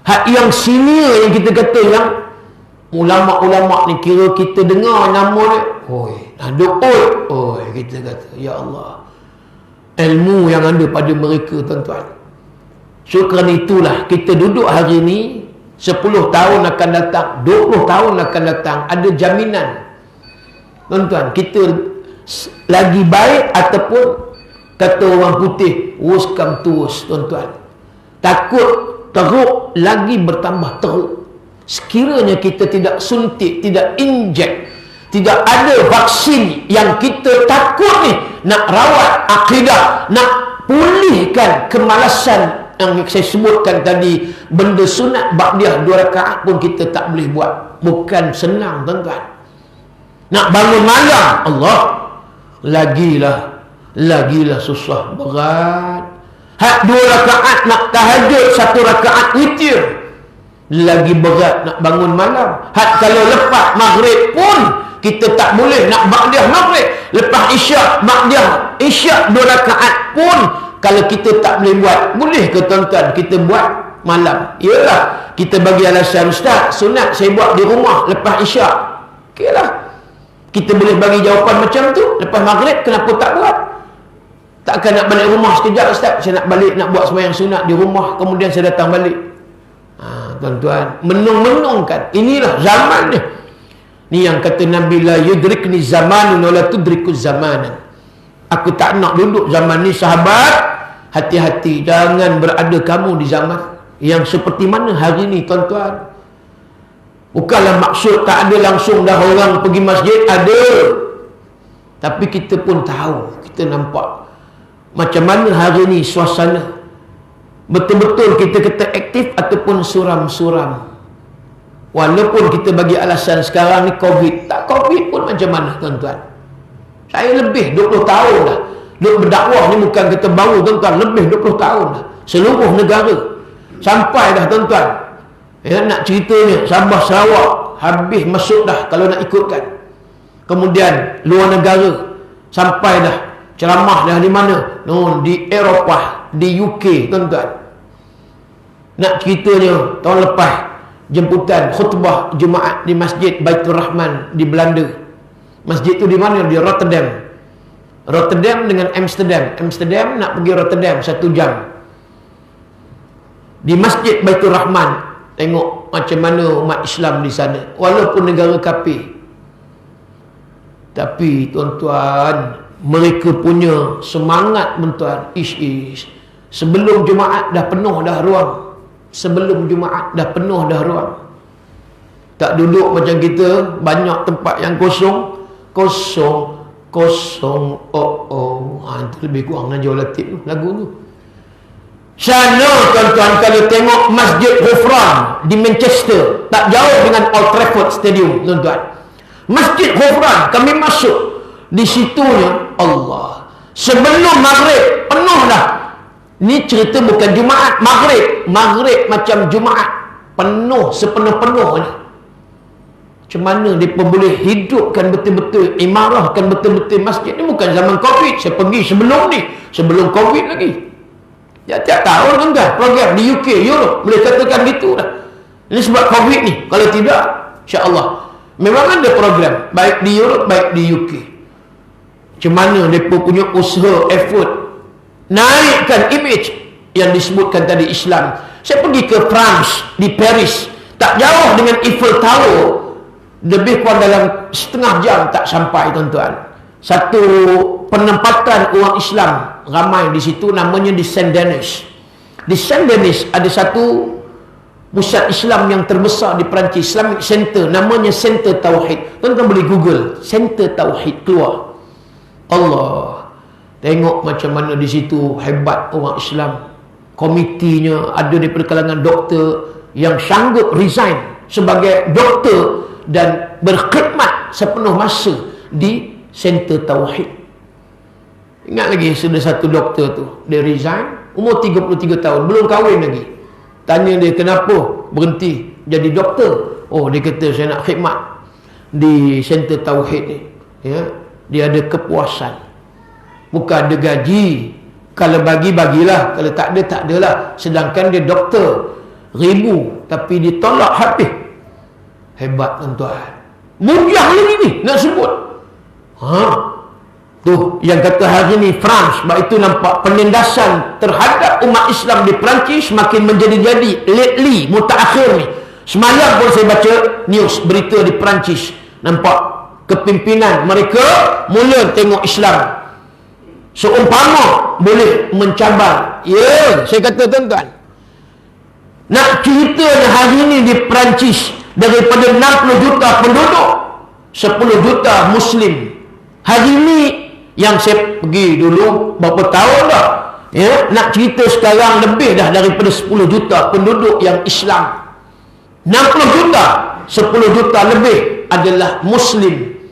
Hak yang senior yang kita kata, yang ulama-ulama ni, kira kita dengar nama dia, oi, aduk oi, kita kata ya Allah, ilmu yang ada pada mereka, tuan-tuan. So kerana itulah kita duduk hari ni, 10 tahun akan datang, 20 tahun akan datang, ada jaminan, tuan-tuan, kita lagi baik ataupun kata orang putih, worse come to worse, tuan-tuan. Takut teruk lagi bertambah teruk. Sekiranya kita tidak suntik, tidak injek, tidak ada vaksin yang kita takut ni, nak rawat akidah, nak pulihkan kemalasan yang saya sebutkan tadi, benda sunat ba'diyah 2 rakaat pun kita tak boleh buat. Bukan senang, tuan-tuan. Nak bangun malam, Allah, lagilah susah, berat. Hak 2 rakaat nak tahajud, 1 rakaat witir, lagi berat nak bangun malam. Hak kalau lepas maghrib pun kita tak boleh nak ba'diyah maghrib. Lepas isyak, ba'diyah isyak 2 rakaat pun kalau kita tak boleh buat. Boleh ke, tuan-tuan, kita buat malam? Yalah, kita bagi alasan, Ustaz, sunat saya buat di rumah lepas isyak. Okey lah, kita boleh bagi jawapan macam tu. Lepas maghrib kenapa tak buat? Takkan nak balik rumah sekejap, Ustaz, saya nak balik nak buat sembahyang sunat di rumah, kemudian saya datang balik. Tuan-tuan, menung-menungkan. Inilah zaman ni. Ni yang kata Nabi, la yudrikni zamanun wa la tudrikuz zamanan. Aku tak nak duduk zaman ni, sahabat. Hati-hati, jangan berada kamu di zaman yang seperti mana hari ni, tuan-tuan. Bukanlah maksud tak ada langsung dah orang pergi masjid, ada. Tapi kita pun tahu, kita nampak macam mana hari ni suasana. Betul-betul kita kata aktif ataupun suram-suram. Walaupun kita bagi alasan sekarang ni Covid, tak Covid pun macam mana, tuan-tuan. Saya lebih 20 tahun dah duk berdakwah ni, bukan kata baru, tuan-tuan, lebih 20 tahun dah. Seluruh negara. Sampai dah, tuan-tuan, ya, nak ceritanya Sabah Sarawak habis masuk dah kalau nak ikutkan. Kemudian luar negara, sampai dah ceramah dah di mana? No, di Eropah, di UK, tuan-tuan. Nak ceritanya tahun lepas jemputan khutbah Jumaat di Masjid Baitur Rahman di Belanda. Masjid tu di mana? Di Rotterdam. Rotterdam dengan Amsterdam. Amsterdam nak pergi Rotterdam 1 jam. Di Masjid Baitur Rahman, tengok macam mana umat Islam di sana, walaupun negara kafir. Tapi tuan-tuan, mereka punya semangat, tuan-tuan, sebelum Jumaat dah penuh dah ruang. Sebelum Jumaat dah penuh dah ruang. Tak duduk macam kita, banyak tempat yang kosong. Itu lebih kurang Najwa Latif tu, lagu tu. Sana tuan-tuan kalau tengok Masjid Ghufran di Manchester, tak jauh dengan Old Trafford Stadium tuan-tuan. Masjid Ghufran, kami masuk di situnya, Allah, sebelum maghrib penuh dah. Ni cerita bukan Jumaat, maghrib macam Jumaat, penuh sepenuh-penuhnya. Macam mana mereka boleh hidupkan betul-betul, imarahkan betul-betul masjid ni? Bukan zaman Covid, saya pergi sebelum ni, sebelum Covid lagi. Ya, tiap tahun kan program di UK, Europe, boleh katakan gitu dah. Ini sebab Covid ni. Kalau tidak, insya-Allah memang ada program baik di Europe, baik di UK. Macam mana mereka punya usaha, effort naikkan image yang disebutkan tadi Islam. Saya pergi ke France, di Paris, tak jauh dengan Eiffel Tower, lebih kurang dalam setengah jam tak sampai tuan-tuan. Satu penempatan orang Islam ramai di situ, namanya di Saint-Denis. Di Saint-Denis ada satu pusat Islam yang terbesar di Perancis, Islamic Center, namanya Center Tauhid. Tuan-tuan boleh Google Center Tauhid, keluar. Allah, tengok macam mana di situ hebat orang Islam. Komitinya ada daripada kalangan doktor yang sanggup resign sebagai doktor dan berkhidmat sepenuh masa di Center Tauhid. Ingat lagi sudah satu doktor tu, dia resign, umur 33 tahun, belum kahwin lagi. Tanya dia kenapa berhenti jadi doktor. Oh, dia kata saya nak khidmat di Center Tauhid ni. Ya, dia ada kepuasan. Bukan ada gaji. Kalau bagilah, kalau tak ada, tak adalah. Sedangkan dia doktor, ribu, tapi ditolak habis. Hebat tuan-tuan. Mudah lagi ni nak sebut. Tu yang kata hari ni France, sebab itu nampak penindasan terhadap umat Islam di Perancis makin menjadi-jadi lately, mutaakhir ni. Semalam pun saya baca news, berita di Perancis, nampak kepimpinan mereka mula tengok Islam seumpama boleh mencabar. Ya, saya kata tuan-tuan, nak ceritanya hari ni di Perancis, daripada 60 juta penduduk, 10 juta Muslim. Hari ni yang saya pergi dulu berapa tahun dah, ya, nak cerita sekarang lebih dah daripada 10 juta penduduk yang Islam. 60 juta, 10 juta lebih adalah Muslim.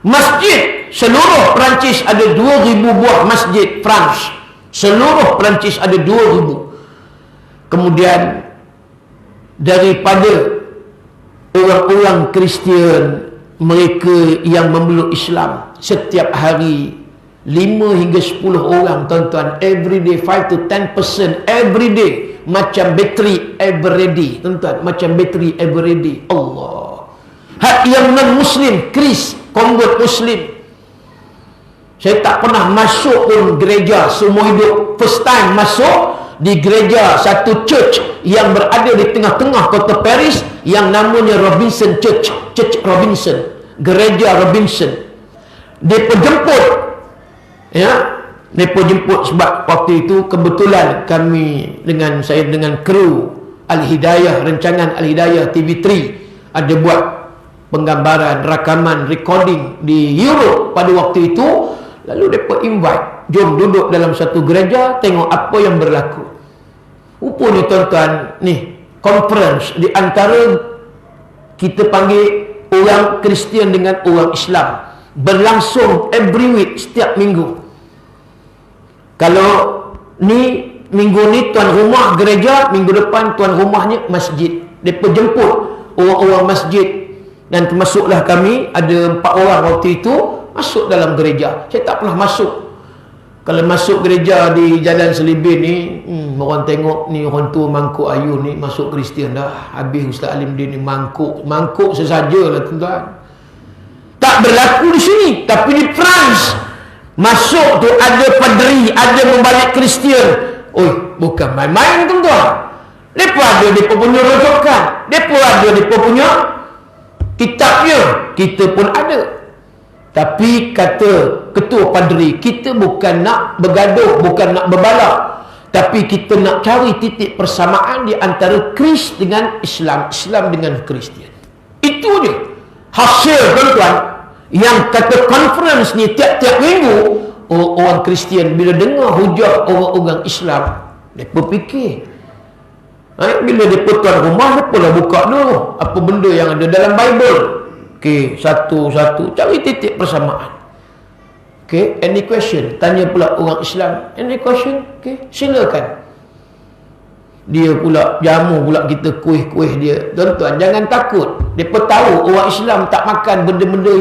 Masjid seluruh Perancis ada 2,000 buah masjid France. Seluruh Perancis ada 2,000. Kemudian daripada orang-orang Kristian, mereka yang memeluk Islam, setiap hari 5 hingga 10 orang tuan-tuan, every day 5 to 10% every day, macam bateri ever ready tuan-tuan, macam bateri ever ready. Allah. Hak yang non-Muslim, Kris, convert Muslim, saya tak pernah masuk pun gereja seumur hidup. First time masuk di gereja satu church yang berada di tengah-tengah kota Paris, yang namanya Robinson Church, Church Robinson, gereja Robinson. Mereka jemput, ya, mereka jemput sebab waktu itu kebetulan kami dengan saya dengan kru Al-Hidayah, rancangan Al-Hidayah TV3 ada buat penggambaran, rakaman, recording di Europe pada waktu itu. Lalu mereka invite, jom duduk dalam satu gereja, tengok apa yang berlaku. Rupanya tuan-tuan, ni conference di antara, kita panggil orang Kristian dengan orang Islam, berlangsung every week, setiap minggu. Kalau ni minggu ni tuan rumah gereja, minggu depan tuan rumahnya masjid. Mereka jemput orang-orang masjid, dan termasuklah kami, ada 4 orang waktu itu masuk dalam gereja. Saya tak pernah masuk. Kalau masuk gereja di Jalan Selibin ni, orang tengok ni orang tua mangkuk ayu ni masuk Kristian dah. Habis Ustaz Alim dia ni mangkuk sesajalah tuan-tuan. Tak berlaku di sini, tapi di France masuk tu ada padri, ada membalik Kristian. Oi, bukan main-main tuan-tuan. Depa ada depa punya rujukan, depa ada depa punya kitabnya, kita pun ada. Tapi kata ketua padri, kita bukan nak bergaduh, bukan nak berbalak, tapi kita nak cari titik persamaan di antara Kris dengan Islam, Islam dengan Kristian. Itu je hasil tuan-tuan. Yang kata conference ni tiap-tiap minggu, orang Kristian bila dengar hujah orang-orang Islam, Mereka fikir. Bila mereka tuan rumah, mereka lah buka dulu apa benda yang ada dalam Bible. Okey, satu-satu cari titik persamaan. Okey, any question? Tanya pula orang Islam. Any question? Okey, silakan. Dia pula jamu pula kita kuih-kuih dia. Tuan-tuan, jangan takut. Mereka tahu orang Islam tak makan benda-benda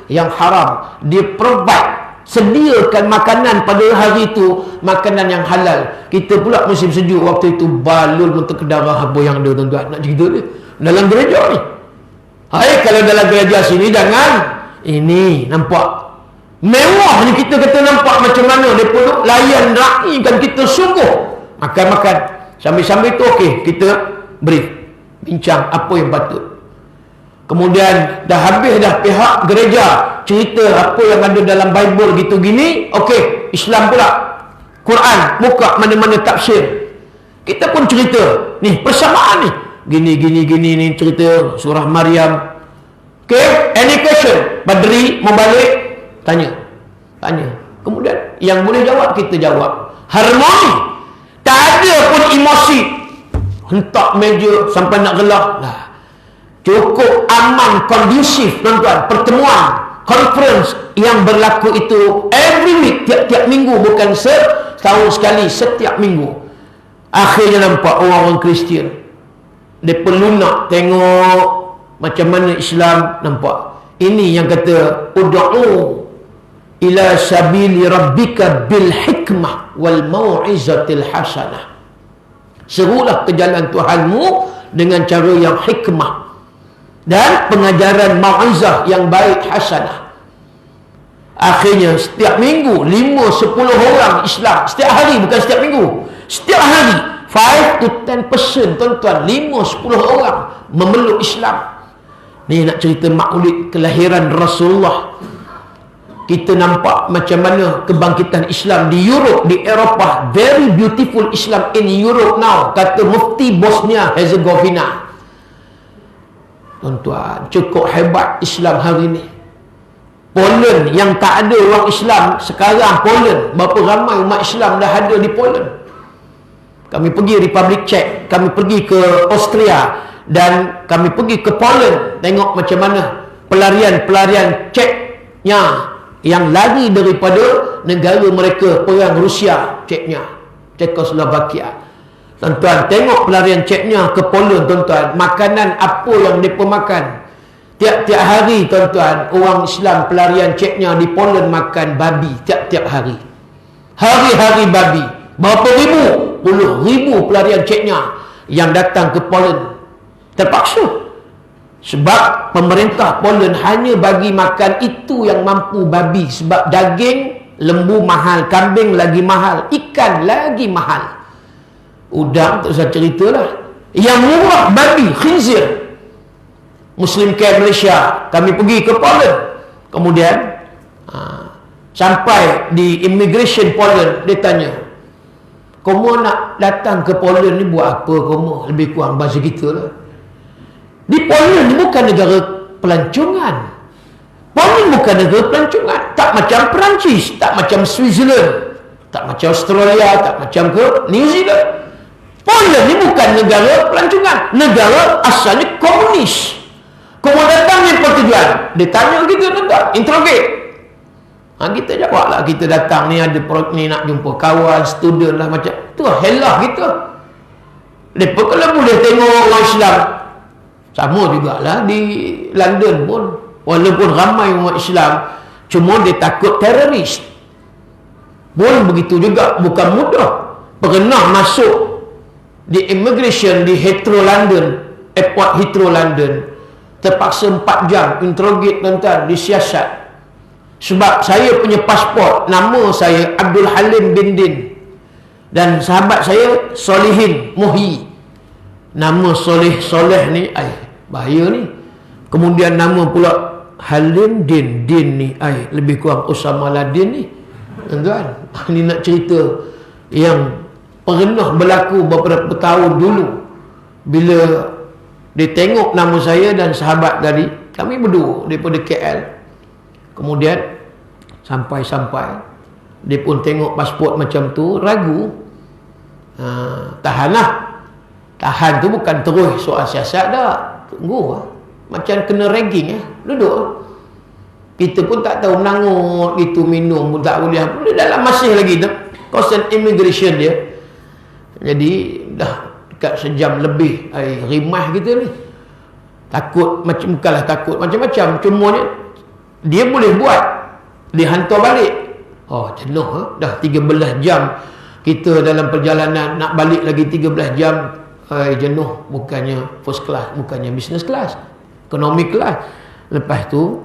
yang haram. Dia provide, sediakan makanan pada hari itu, makanan yang halal. Kita pula musim sejuk waktu itu balul muntah darah apa yang ada, tuan-tuan. Nak cerita dia dalam gereja ni. Hai, kalau dalam gereja sini jangan. Ini nampak mewah ni, kita kata nampak macam mana dia pun layan raikan kita sungguh. Makan-makan. Sambil-sambil tu okey, kita brief, bincang apa yang patut. Kemudian dah habis dah pihak gereja cerita apa yang ada dalam Bible gitu gini, okey, Islam pula Quran buka mana-mana tafsir. Kita pun cerita, ni persamaan ni. Gini ni cerita surah Maryam. Okey, any question? Badri mau balik, tanya. Kemudian yang boleh jawab kita jawab. Harmoni. Tak ada pun emosi. Hentak meja sampai nak gelap. Cukup aman, kondusif, tuan-tuan. Pertemuan, conference yang berlaku itu every week, tiap-tiap minggu, bukan setahun sekali, setiap minggu. Akhirnya nampak orang-orang Kristian, dia pelunak tengok macam mana Islam nampak. Ini yang kata ud'u ila sabili rabbika bil hikmah wal mau'izatil hasanah. Serulah ke jalan Tuhanmu dengan cara yang hikmah dan pengajaran mau'izah yang baik, hasanah. Akhirnya setiap minggu 5-10 orang Islam, setiap hari, bukan setiap minggu, setiap hari 5 to 10%, tuan-tuan, 5-10 orang memeluk Islam. Ni nak cerita maulid kelahiran Rasulullah. Kita nampak macam mana kebangkitan Islam di Europe, di Eropah. Very beautiful Islam in Europe now, kata Mufti Bosnia Herzegovina. Tuan-tuan, cukup hebat Islam hari ini. Poland yang tak ada orang Islam, sekarang Poland, berapa ramai umat Islam dah ada di Poland. Kami pergi Republik Czech, kami pergi ke Austria, dan kami pergi ke Poland, tengok macam mana pelarian-pelarian Czechnya yang lari daripada negara mereka perang Rusia, Czechnya, Czechoslovakia. Tuan-tuan, tengok pelarian Czechnya ke Poland, tuan-tuan. Makanan apa yang mereka makan? Tiap-tiap hari, tuan-tuan, orang Islam pelarian Czechnya di Poland makan babi tiap-tiap hari. Hari-hari babi. Berapa ribu? Puluh ribu pelarian Czechnya yang datang ke Poland. Terpaksa. Sebab pemerintah Poland hanya bagi makan itu yang mampu babi. Sebab daging lembu mahal, kambing lagi mahal, ikan lagi mahal. Udang tak usah ceritalah. Yang murah babi, khinzir. Muslim Camp Malaysia, kami pergi ke Poland. Kemudian sampai di immigration Poland, dia tanya, kamu nak datang ke Poland ni buat apa kamu? Lebih kurang bahasa kita lah. Di Poland ni bukan negara pelancongan. Poland bukan negara pelancongan. Tak macam Perancis, tak macam Switzerland, tak macam Australia, tak macam ke New Zealand. Poland ni bukan negara pelancongan. Negara asalnya komunis. Kamu datang ni apa tujuan? Dia tanya kita, tuan-tuan, interrogate. Kita jawab lah, kita datang ni ada ni nak jumpa kawan, student lah, macam tu helah kita. Mereka kalau boleh tengok orang Islam, sama jugalah di London pun, walaupun ramai umat Islam, cuma dia takut teroris. Pun begitu juga, bukan mudah. Pernah masuk di immigration di Heathrow London, airport Heathrow London, terpaksa 4 jam interrogate, tuan-tuan, disiasat. Sebab saya punya pasport, nama saya Abdul Halim bin Din, dan sahabat saya Solihin Muhi. Nama Soleh ni, bahaya ni. Kemudian nama pula Halim Din ni, lebih kurang Osama Ladin ni. Tuan-tuan, ni nak cerita yang pernah berlaku beberapa tahun dulu. Bila dia tengok nama saya dan sahabat tadi, kami berdua daripada KL. Kemudian sampai dia pun tengok pasport macam tu, ragu. Tahanlah. Tahan tu bukan terus soal siasat dah. Tunggu lah. Macam kena ragging duduk. Kita pun tak tahu menangut gitu, minum pun tak boleh. Dia dalam masih lagi kawasan immigration dia. Jadi dah dekat sejam lebih rimah kita ni. Takut bukanlah takut macam-macam, cuma dia boleh buat, dia hantar balik. Jenuh dah 13 jam kita dalam perjalanan, nak balik lagi 13 jam. Jenuh. Bukannya first class, bukannya business class, economic class. Lepas tu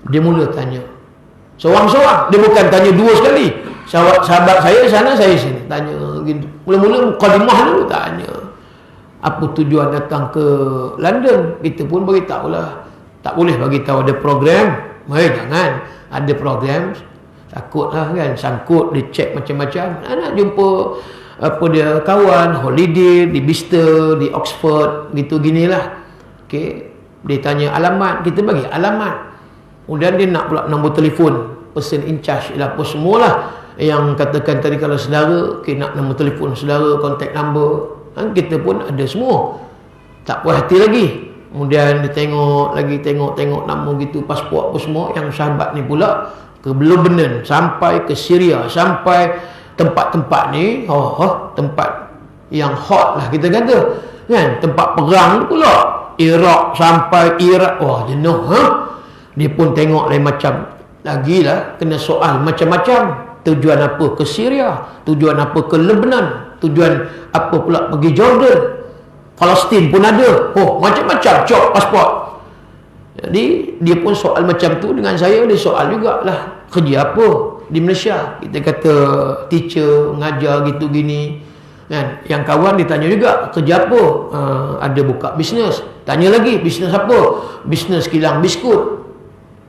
dia mula tanya seorang-seorang, dia bukan tanya dua sekali. Sahabat saya sana, saya sini, tanya gitu. Mula-mula mukadimah dulu, tanya apa tujuan datang ke London. Kita pun beritahulah, tak boleh bagi tahu ada program. Jangan ada program, takutlah kan, sangkut, dia cek macam-macam. Nak jumpa dia kawan holiday di Bicester, di Oxford, gitu ginilah. Okey, dia tanya alamat, kita bagi alamat. Kemudian dia nak pula nombor telefon person in charge lah, apa semualah yang katakan tadi. Kalau saudara, nak nombor telefon saudara, contact number, kita pun ada semua. Tak puas hati lagi. Kemudian dia tengok nama gitu, pasport apa semua. Yang sahabat ni pula ke Lebanon, sampai ke Syria, sampai tempat-tempat ni, tempat yang hot lah kita kata kan, tempat perang pula, Iraq sampai Iraq. Jenuh. Dia pun tengok lain macam lagi lah, kena soal macam-macam. Tujuan apa ke Syria, tujuan apa ke Lebanon, tujuan apa pula pergi Jordan, Palestin pun ada. Macam-macam cok pasport. Jadi dia pun soal macam tu dengan saya. Dia soal jugalah, kerja apa di Malaysia. Kita kata teacher, mengajar gitu gini kan. Yang kawan ditanya juga, kerja apa? Ada buka bisnes. Tanya lagi, bisnes apa? Bisnes kilang biskut.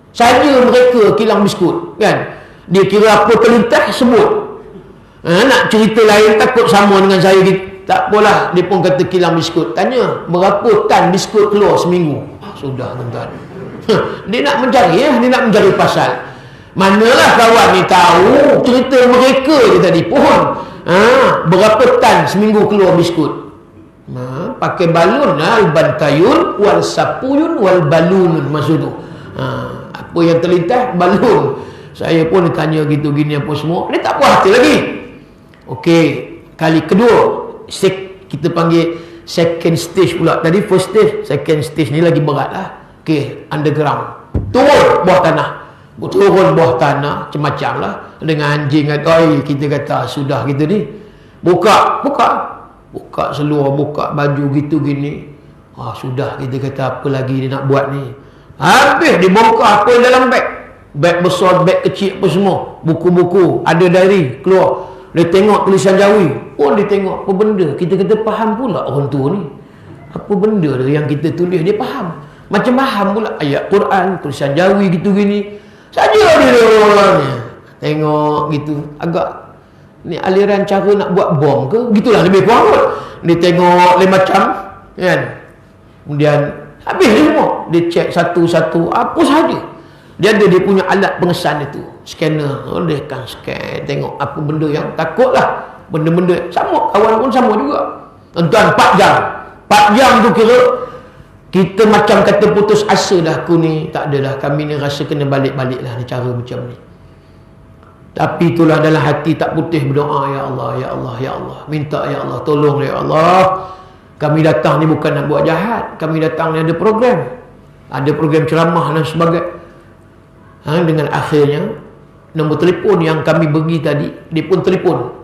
Saja mereka kilang biskut kan. Dia kira apa terlintas sebut. Nak cerita lain takut sama dengan saya gitu. Tak apalah, dia pun kata kilang biskut. Tanya, berapa tan biskut keluar seminggu? Sudah tuan-tuan. Dia nak mencari dia nak mencari pasal. Manalah kawan ni tahu cerita mereka je tadi pun. Berapa tan seminggu keluar biskut? Pakai balun, al-bantayun wal sapuyun wal balunun maksud tu. Apa yang terlintas? Balun. Saya pun ditanya gitu gini apa semua. Dia tak puas hati lagi. Okey, kali kedua kita panggil second stage pula. Tadi first stage, second stage ni lagi berat lah. Okey, underground. Turun bawah tanah. Turun bawah tanah macam-macam lah. Dengan anjing, kita kata sudah gitu ni. Buka seluar, buka baju gitu gini. Sudah, kita kata apa lagi dia nak buat ni. Habis dia bongkar apa dalam beg. Beg besar, beg kecil apa semua. Buku-buku, ada diary keluar. Dia tengok tulisan Jawi. Dia tengok apa benda. Kita kata faham pula orang tua ni. Apa benda dia yang kita tulis dia faham. Macam faham pula ayat Quran, tulisan Jawi gitu gini. Saja dia tengok gitu. Agak ni aliran cara nak buat bom ke? Gitulah lebih kurang kot. Dia tengok lain macam kan. Kemudian habis dia semua. Dia cek satu-satu apa sahaja. Dia ada dia punya alat pengesan itu, scanner. Dia akan scan, tengok apa benda yang takutlah. Benda-benda sama, kawan pun sama juga. Tuan-tuan, 4 jam. 4 jam tu kira kita macam kata putus asa dah. Aku ni tak ada dah, kami ni rasa kena balik-balik lah cara macam ni. Tapi itulah dalam hati tak putih berdoa, ya Allah, ya Allah, ya Allah. Minta ya Allah, tolong ya Allah. Kami datang ni bukan nak buat jahat. Kami datang ni ada program. Ada program ceramah dan sebagainya. Dengan akhirnya nombor telefon yang kami bagi tadi, dia pun telefon.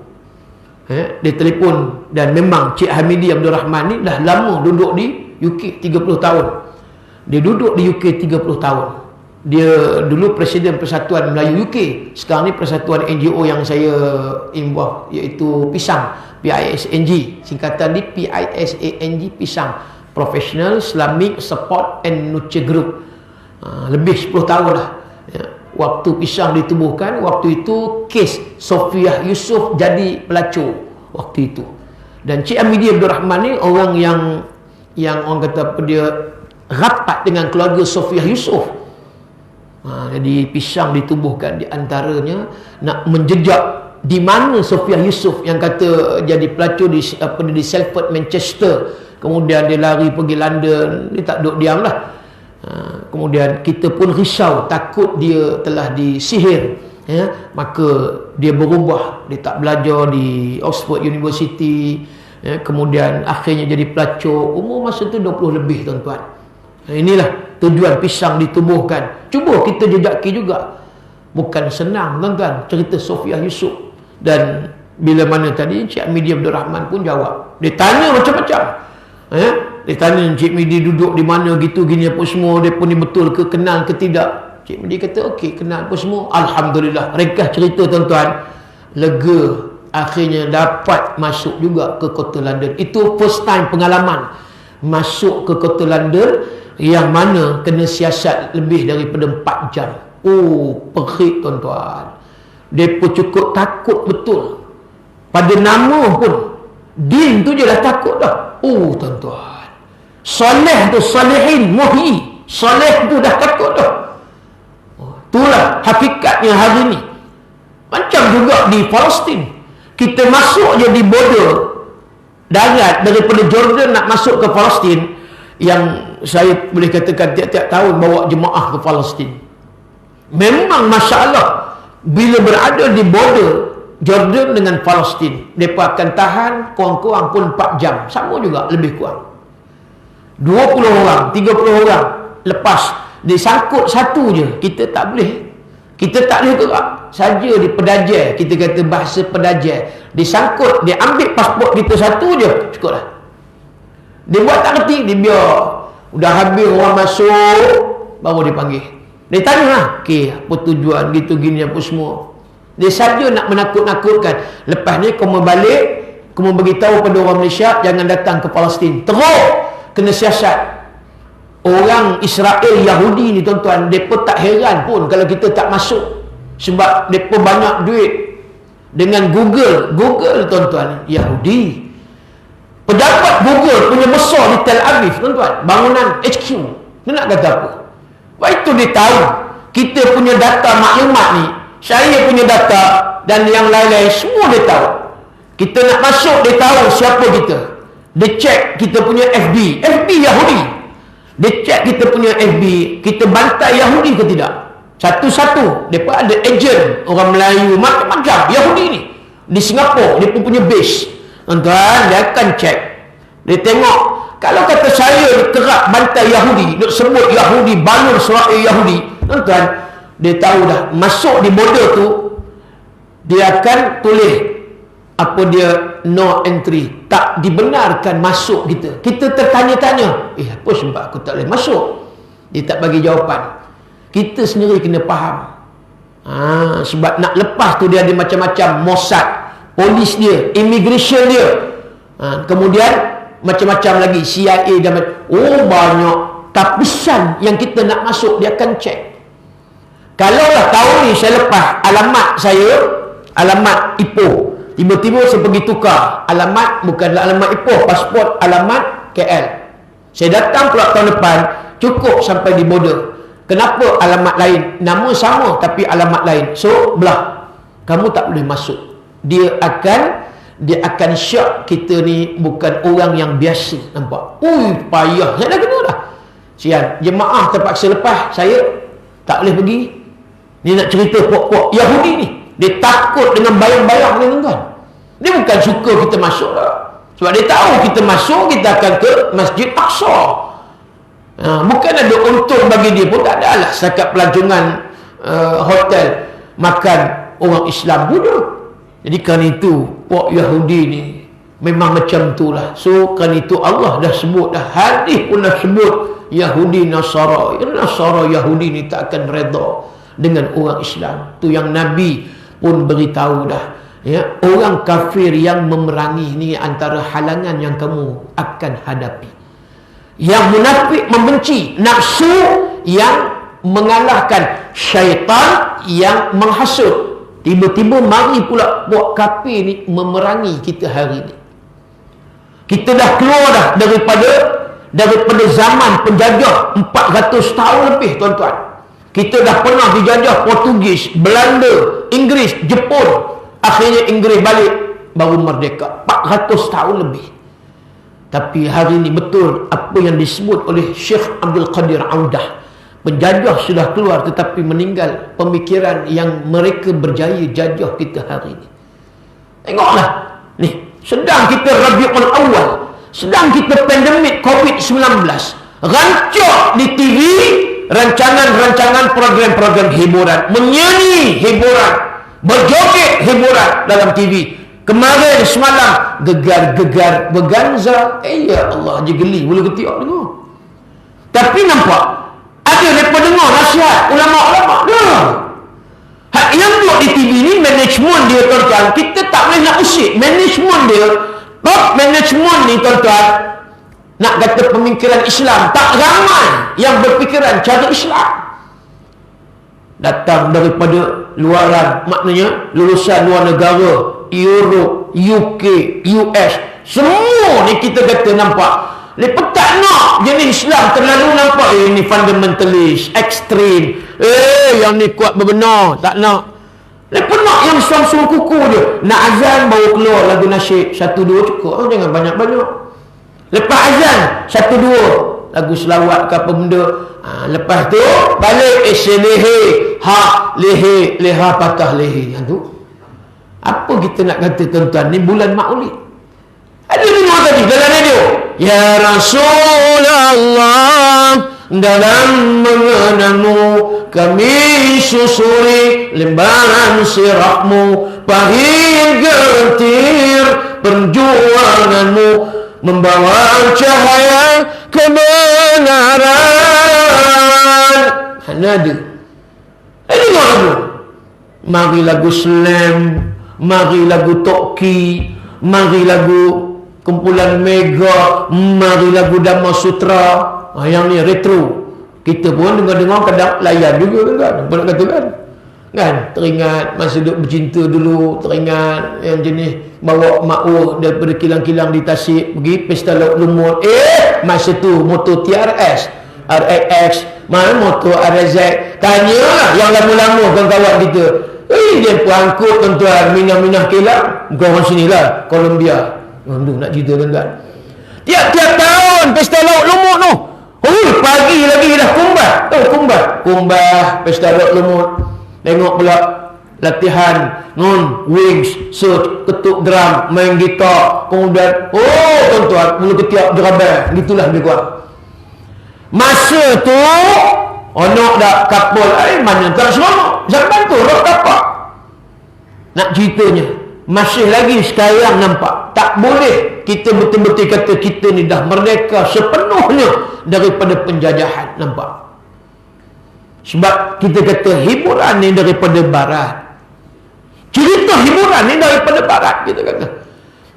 Dia telefon. Dan memang Cik Hamidi Abdul Rahman ni dah lama duduk di UK, 30 tahun. Dia duduk di UK 30 tahun. Dia dulu Presiden Persatuan Melayu UK. Sekarang ni Persatuan NGO yang saya involve, iaitu PISANG, PISANG. Singkatan di PISANG, PISANG, Professional Islamic Support and Nurture Group. Lebih 10 tahun lah. Waktu PISANG ditubuhkan, waktu itu kes Sofiah Yusof jadi pelacur waktu itu. Dan Cik Hamidi Abdul Rahman ni orang yang orang kata apa, dia rapat dengan keluarga Sofiah Yusof. Jadi PISANG ditubuhkan, di antaranya nak menjejak di mana Sophia Yusof yang kata jadi pelacur di Salford, Manchester, kemudian dia lari pergi London, dia tak duduk diam lah. Kemudian kita pun risau, takut dia telah disihir, ya, maka dia berubah, dia tak belajar di Oxford University, ya, kemudian akhirnya jadi pelacur. Umur masa tu 20 lebih, tuan-tuan. Inilah tujuan pisang ditubuhkan. Cuba kita jejaki juga. Bukan senang, tuan-tuan, cerita Sophia Yusof. Dan bila mana tadi Cik Midi Abdul Rahman pun jawab. Dia tanya macam-macam, ya? Dia tanya Cik Midi duduk di mana gitu gini apa semua, dia pun ni betul ke, kenal ke tidak. Cik Midi kata okey, kenal apa semua. Alhamdulillah. Ringkas cerita, tuan-tuan, lega, akhirnya dapat masuk juga ke kota London. Itu first time pengalaman masuk ke kota London, yang mana kena siasat lebih daripada 4 jam. Oh, perih, tuan-tuan. Dia pun cukup takut betul. Pada nama pun, din tu je dah takut dah. Oh, tuan-tuan. Soleh tu, solehin, muhi. Soleh tu dah takut dah. Itulah hakikatnya hari ni. Macam juga di Palestin. Kita masuk je di border darat daripada Jordan nak masuk ke Palestin, yang saya boleh katakan tiap-tiap tahun bawa jemaah ke Palestin. Memang masalah bila berada di border Jordan dengan Palestin. Mereka akan tahan kurang-kurang pun 4 jam. Sama juga, lebih kurang 20 orang, 30 orang. Lepas disangkut satu je, kita tak boleh. Kita tak boleh gerak. Saja di pedajai, kita kata bahasa pedajai, disangkut, dia ambil pasport kita satu je, cukup lah. Dia buat tak kerti, dia biar udah habis orang masuk, baru dia panggil. Dia tanya lah, okey, apa tujuan gitu gini apa semua. Dia saja nak menakut-nakutkan. Lepas ni kamu balik, kamu beritahu pada orang Malaysia jangan datang ke Palestin. Teruk kena siasat. Orang Israel Yahudi ni, tuan-tuan, mereka tak heran pun kalau kita tak masuk, sebab mereka banyak duit dengan Google, tuan-tuan, Yahudi. Pejabat Google punya besar di Tel Aviv, tuan-tuan, bangunan HQ. Dia nak kata apa? Baik itu dia tahu kita punya data maklumat ni, saya punya data dan yang lain-lain semua dia tahu. Kita nak masuk, dia tahu siapa kita. Dia cek kita punya FB Yahudi. Dia cek kita punya FB, kita bantai Yahudi ke tidak. Satu-satu, mereka ada ejen orang Melayu macam-macam Yahudi ni di Singapura, dia pun punya base. Tuan-tuan, dia akan cek. Dia tengok, kalau kata saya kerap bantai Yahudi, nak sebut Yahudi, balur Israel Yahudi, tuan-tuan, dia tahu dah, masuk di border tu, dia akan tulis apa dia, no entry, tak dibenarkan masuk kita. Kita tertanya-tanya, apa sebab aku tak boleh masuk? Dia tak bagi jawapan. Kita sendiri kena faham. Sebab nak lepas tu dia ada macam-macam, Mossad, polis dia, immigration dia, kemudian macam-macam lagi, CIA dan banyak tapisan yang kita nak masuk, dia akan cek. Kalaulah tahun ni saya lepas alamat saya, alamat Ipoh, tiba-tiba saya pergi tukar alamat, bukanlah alamat Ipoh, pasport alamat KL, saya datang pula tahun depan, cukup sampai di border. Kenapa alamat lain, nama sama tapi alamat lain, so belah, kamu tak boleh masuk. Dia akan syak kita ni bukan orang yang biasa. Nampak? Payah. Saya dah kena dah. Sian, jemaah terpaksa lepas, saya tak boleh pergi. Ni nak cerita pok-pok Yahudi ni, dia takut dengan bayang-bayang ni, tuan-tuan. Dia bukan suka kita masuk lah. Sebab dia tahu kita masuk, kita akan ke Masjid Aqsa. Bukan ada untung bagi dia pun, tak ada lah. Setakat pelancongan hotel makan orang Islam duduk. Jadi kerana itu pok Yahudi ni memang macam itulah. So kerana itu Allah dah sebut dah, hadis pun dah sebut Yahudi Nasara. Nasara Yahudi ni tak akan redha dengan orang Islam. Tu yang Nabi pun beritahu dah, ya, orang kafir yang memerangi ni antara halangan yang kamu akan hadapi. Yang munafik membenci, nafsu yang mengalahkan, syaitan yang menghasut. Tiba-tiba mari pula buat kafir ni memerangi kita hari ni. Kita dah keluar dah daripada zaman penjajah 400 tahun lebih, tuan-tuan. Kita dah pernah dijajah Portugis, Belanda, Inggeris, Jepun, Akhirnya Inggeris balik, baru merdeka 400 tahun lebih. Tapi hari ini betul apa yang disebut oleh Syekh Abdul Qadir Audah, penjajah sudah keluar tetapi meninggal pemikiran yang mereka berjaya jajah kita hari ini. Tengoklah ni, sedang kita Rabiul Awal, sedang kita pandemik COVID-19, rancak di TV rancangan-rancangan program-program hiburan, menyanyi hiburan, berjoget hiburan dalam TV. Kemarin semalam gegar-gegar berganza. Ya Allah, je geli boleh ketiak dengar. Tapi nampak ada mereka dengar nasihat ulama-ulama. Hak yang buat di TV ni management dia, tuan-tuan. Kita tak boleh nak usik management dia. Top management ni, tuan-tuan, nak kata pemikiran Islam, tak ramai yang berfikiran cara Islam. Datang daripada luaran, maknanya lulusan luar negara, Europe, UK, US, semua ni kita kata nampak. Mereka tak nak jenis Islam terlalu nampak ini fundamentalist, ekstrim. Yang ni kuat berbenar, tak nak. Mereka nak yang Islam kuku je. Nak azan baru keluar lagu nasyid 1-2 cukup. Jangan banyak-banyak. Lepas azan 1-2 lagu selawat ke apa benda. Lepas tu balik lehe, leha patah lehe. Yang tu apa kita nak kata, tuan-tuan, ni bulan Maulid. Ada dengar tadi dalam radio, ya Rasulullah, dalam mengenangmu kami susuri lembaran sirahmu, pahit getir perjuanganmu membawa cahaya kebenaran. Ada dengar lagu, mari lagu slam, mari lagu Toki, mari lagu kumpulan Mega, mari lagu Dhamma Sutra. Yang ni retro. Kita pun dengar-dengar kadang layan juga kan. Apa nak kata kan? Kan? Teringat masa duduk bercinta dulu, teringat yang jenis bawa mak daripada kilang-kilang di Tasik pergi pesta laut lumut. Masa tu motor TRS, RX, mana motor RZ. Tanyalah yang lama-lama kawan-kawan kita. Dia perangkut, tuan-tuan, minah-minah kilang. Bukan orang sini lah, Colombia. Nak cerita kan? Tiap-tiap tahun pesta laut lumut tu. Pagi lagi dah kumbah pesta laut lumut. Tengok pula latihan wings, search, ketuk drum, main gitar, kemudian tuan-tuan, mula ketiak jerabah. Gitulah lebih kuat. Masa tu onok dah kapal, mana tak seronok. Zaman tu rok tapak. Nak ceritanya, masih lagi sekarang nampak tak boleh kita betul-betul kata kita ni dah merdeka sepenuhnya daripada penjajahan. Nampak? Sebab kita kata hiburan ni daripada barat, cerita hiburan ni daripada barat, kita kata.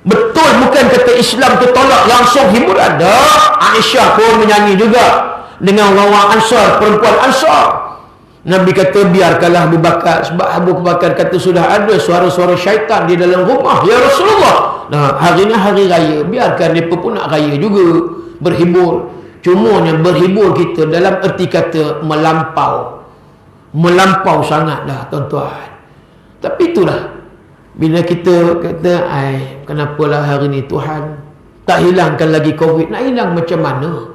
Betul bukan kata Islam tu tolak langsung hiburan. Dah, Aisyah pun menyanyi juga dengan orang Ansar, perempuan Ansar. Nabi kata biarkanlah Abu Bakar, sebab Abu Bakar kata sudah ada suara-suara syaitan di dalam rumah ya Rasulullah. Nah, hari ni hari raya, biarkan mereka pun nak raya juga, berhibur. Cumanya berhibur kita dalam erti kata melampau sangat dah, tuan-tuan. Tapi itulah, bila kita kata kenapalah hari ni Tuhan tak hilangkan lagi COVID, nak hilang macam mana?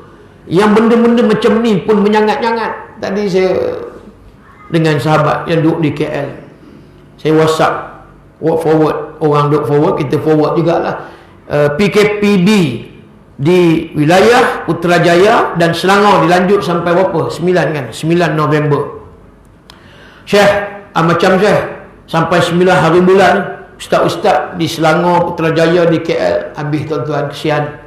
Yang benda-benda macam ni pun menyangat-nyangat. Tadi saya dengan sahabat yang duduk di KL, saya WhatsApp, work forward, orang duduk forward, kita forward jugalah. PKPB di wilayah Putrajaya dan Selangor dilanjut sampai berapa? 9 kan? 9 November. Syekh, macam Syekh, sampai 9 hari bulan, ustaz-ustaz di Selangor, Putrajaya, di KL, habis tuan-tuan, kesian.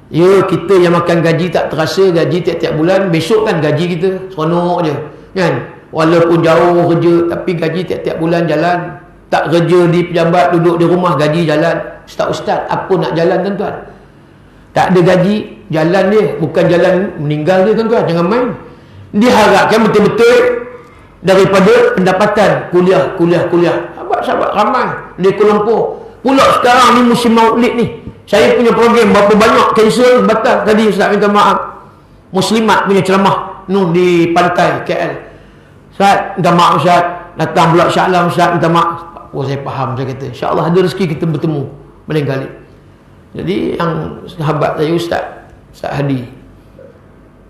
Ya, kita yang makan gaji tak terasa, gaji tiap-tiap bulan, besok kan gaji kita, seronok je. Kan? Walaupun jauh kerja, tapi gaji tiap-tiap bulan jalan. Tak kerja di pejabat, duduk di rumah, gaji jalan. Ustaz-ustaz, apa nak jalan tuan-tuan? Tak ada gaji, jalan dia. Bukan jalan meninggal dia tuan-tuan. Jangan main. Diharapkan betul-betul daripada pendapatan kuliah. Sahabat ramai di Kuala Lumpur. Pula sekarang ni musim Maulid ni. Saya punya program berapa banyak cancel, batal. Tadi Ustaz minta maaf. Muslimat punya ceramah di pantai KL. Ustaz, minta maaf Ustaz. Datang pula Syah Alam, Ustaz minta maaf. Oh saya faham, saya kata. InsyaAllah ada rezeki kita bertemu lain kali. Jadi yang sahabat saya Ustaz Hadi,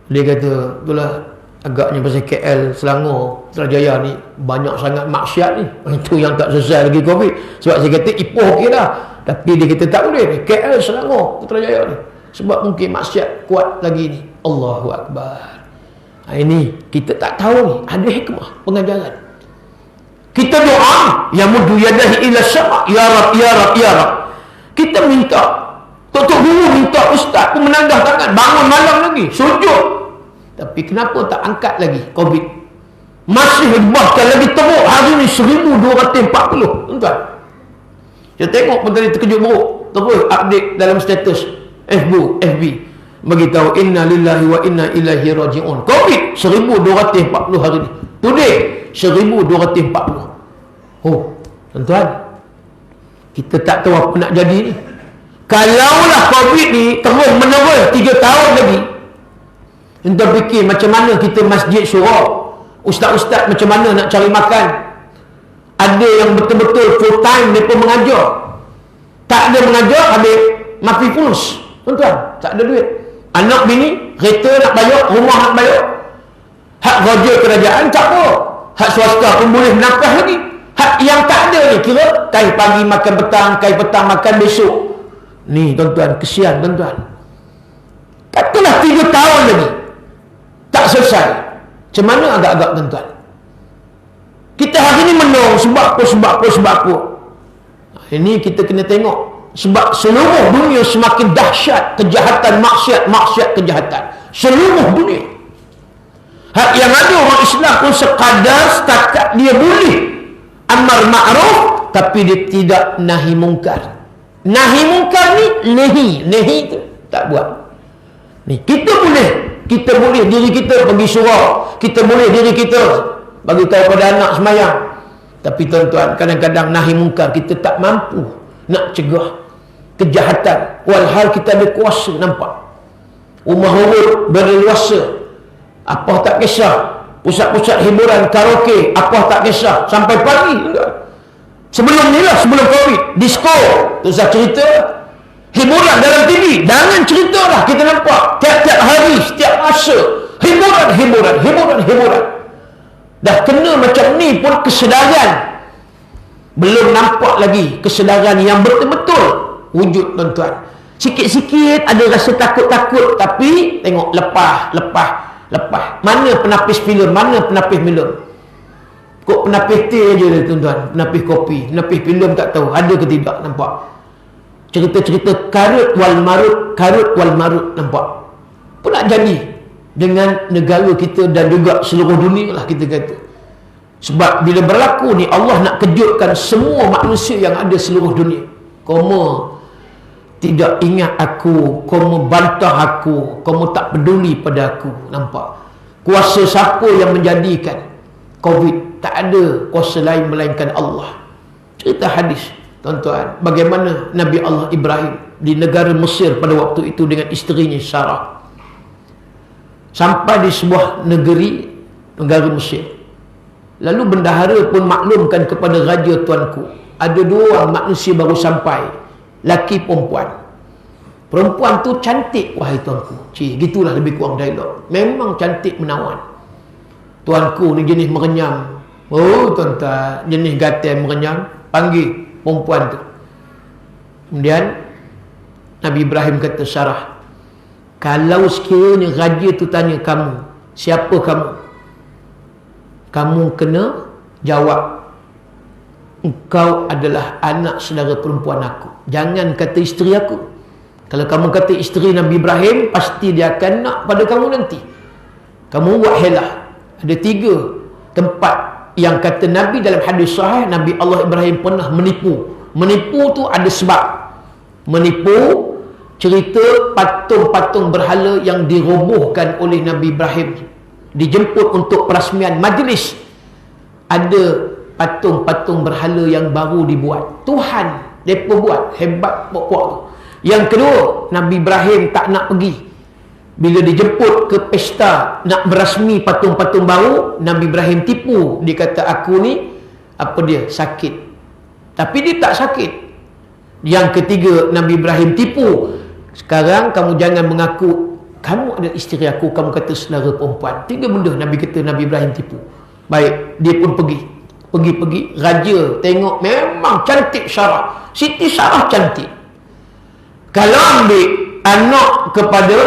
dia kata, itulah agaknya pasal KL, Selangor, Putrajaya ni banyak sangat maksiat ni. Itu yang tak selesai lagi Covid. Sebab saya kata Ipoh okey dah, tapi dia kata tak boleh ni, KL, Selangor, Putrajaya ni, sebab mungkin maksiat kuat lagi ni. Allahu Akbar. Ini kita tak tahu ni, ada hikmah pengajaran. Kita doa, ya muddu yadahi ila sama, ya Rab, ya Rab, ya Rab. Kita minta, Tok Guru minta, Ustaz pun menandah tangan, bangun malam lagi, sujud. Tapi kenapa tak angkat lagi Covid? Masih bahkan lagi teruk hari ni 1240. Tuan-tuan, saya tengok pun tadi terkejut buruk, terus update dalam status FB beritahu inna lillahi wa inna ilaihi raji'un. Covid 1240 hari ni. Today 1240. Oh, tuan-tuan, kita tak tahu apa nak jadi ni. Kalaulah Covid ni terus menerus 3 tahun lagi, entah fikir macam mana kita masjid surau, ustaz-ustaz macam mana nak cari makan. Ada yang betul-betul full time mereka mengajar, tak ada mengajar habis mati fulus. Tuan-tuan, tak ada duit. Anak bini kereta nak bayar, rumah nak bayar. Hak kerja kerajaan tak apa, hak swasta pun boleh menafkah lagi. Hak yang tak ada ni, kira kai pagi makan petang, kai petang makan besok. Ni tuan-tuan, kesian tuan-tuan. Katalah 3 tahun lagi tak selesai, macam mana agak-agak tuan-tuan? Kita hari ni menang sebab apa? Ini kita kena tengok. Sebab seluruh dunia semakin dahsyat kejahatan maksiat kejahatan. Seluruh dunia. Hak yang ada orang Islam pun sekadar setakat dia boleh amar ma'ruf, tapi dia tidak nahi mungkar. Nahi mungkar ni lehi tu tak buat. Ni kita boleh diri kita pergi surau, kita boleh diri kita bagi tahu pada anak semayang. Tapi tuan-tuan, kadang-kadang nahi mungkar kita tak mampu nak cegah kejahatan, walhal kita ada kuasa. Nampak rumah urut berleluasa, apa tak kisah. Pusat-pusat hiburan, karaoke, apa tak kisah, sampai pagi. Sebelum ni lah, sebelum Covid, disco tu saya cerita. Hiburan dalam TV, jangan cerita lah, kita nampak tiap-tiap hari, setiap masa hiburan. Dah kena macam ni pun kesedaran belum nampak lagi, kesedaran yang betul-betul wujud tuan-tuan. Sikit-sikit ada rasa takut-takut, tapi tengok lepas. Mana penapis filem, mana penapis filem? Kok penapis teh je dia tuan-tuan, penapis kopi, penapis filem tak tahu ada ke tidak. Nampak cerita-cerita karut wal marut, nampak. Apa nak jadi dengan negara kita dan juga seluruh dunia lah kita kata. Sebab bila berlaku ni, Allah nak kejutkan semua manusia yang ada seluruh dunia. Kamu tidak ingat aku, kamu bantah aku, kamu tak peduli pada aku. Nampak? Kuasa siapa yang menjadikan Covid? Tak ada kuasa lain melainkan Allah. Cerita hadis, tuan-tuan, bagaimana Nabi Allah Ibrahim di negara Mesir pada waktu itu dengan isterinya Sarah. Sampai di sebuah negara Mesir. Lalu bendahara pun maklumkan kepada raja, tuanku, ada 2 orang manusia baru sampai, laki perempuan. Perempuan tu cantik, wahai tuanku. Gitulah lebih kurang dialog. Memang cantik menawan. Tuanku ni jenis merenyam. Oh tuan-tuan, jenis gatal merenyam. Panggil perempuan tu. Kemudian Nabi Ibrahim kata, Sarah, kalau sekiranya raja tu tanya kamu, siapa kamu? Kamu kena jawab, engkau adalah anak saudara perempuan aku. Jangan kata isteri aku. Kalau kamu kata isteri Nabi Ibrahim, pasti dia akan nak pada kamu nanti. Kamu buat helah. Ada 3 tempat yang kata Nabi dalam hadis sahih, Nabi Allah Ibrahim pernah menipu. Menipu tu ada sebab. Menipu cerita patung-patung berhala yang dirobohkan oleh Nabi Ibrahim. Dijemput untuk perasmian majlis. Ada patung-patung berhala yang baru dibuat. Tuhan mereka buat. Hebat puak-puak tu. Yang kedua, Nabi Ibrahim tak nak pergi. Bila dijemput ke pesta nak berasmi patung-patung baru, Nabi Ibrahim tipu. Dia kata, aku ni apa dia? Sakit. Tapi dia tak sakit. Yang ketiga, Nabi Ibrahim tipu. Sekarang kamu jangan mengaku kamu adalah isteri aku, kamu kata saudara perempuan. 3 benda Nabi kata Nabi Ibrahim tipu. Baik, dia pun pergi. Raja tengok memang cantik Sarah. Siti Sarah cantik. Kalau ambil anak kepada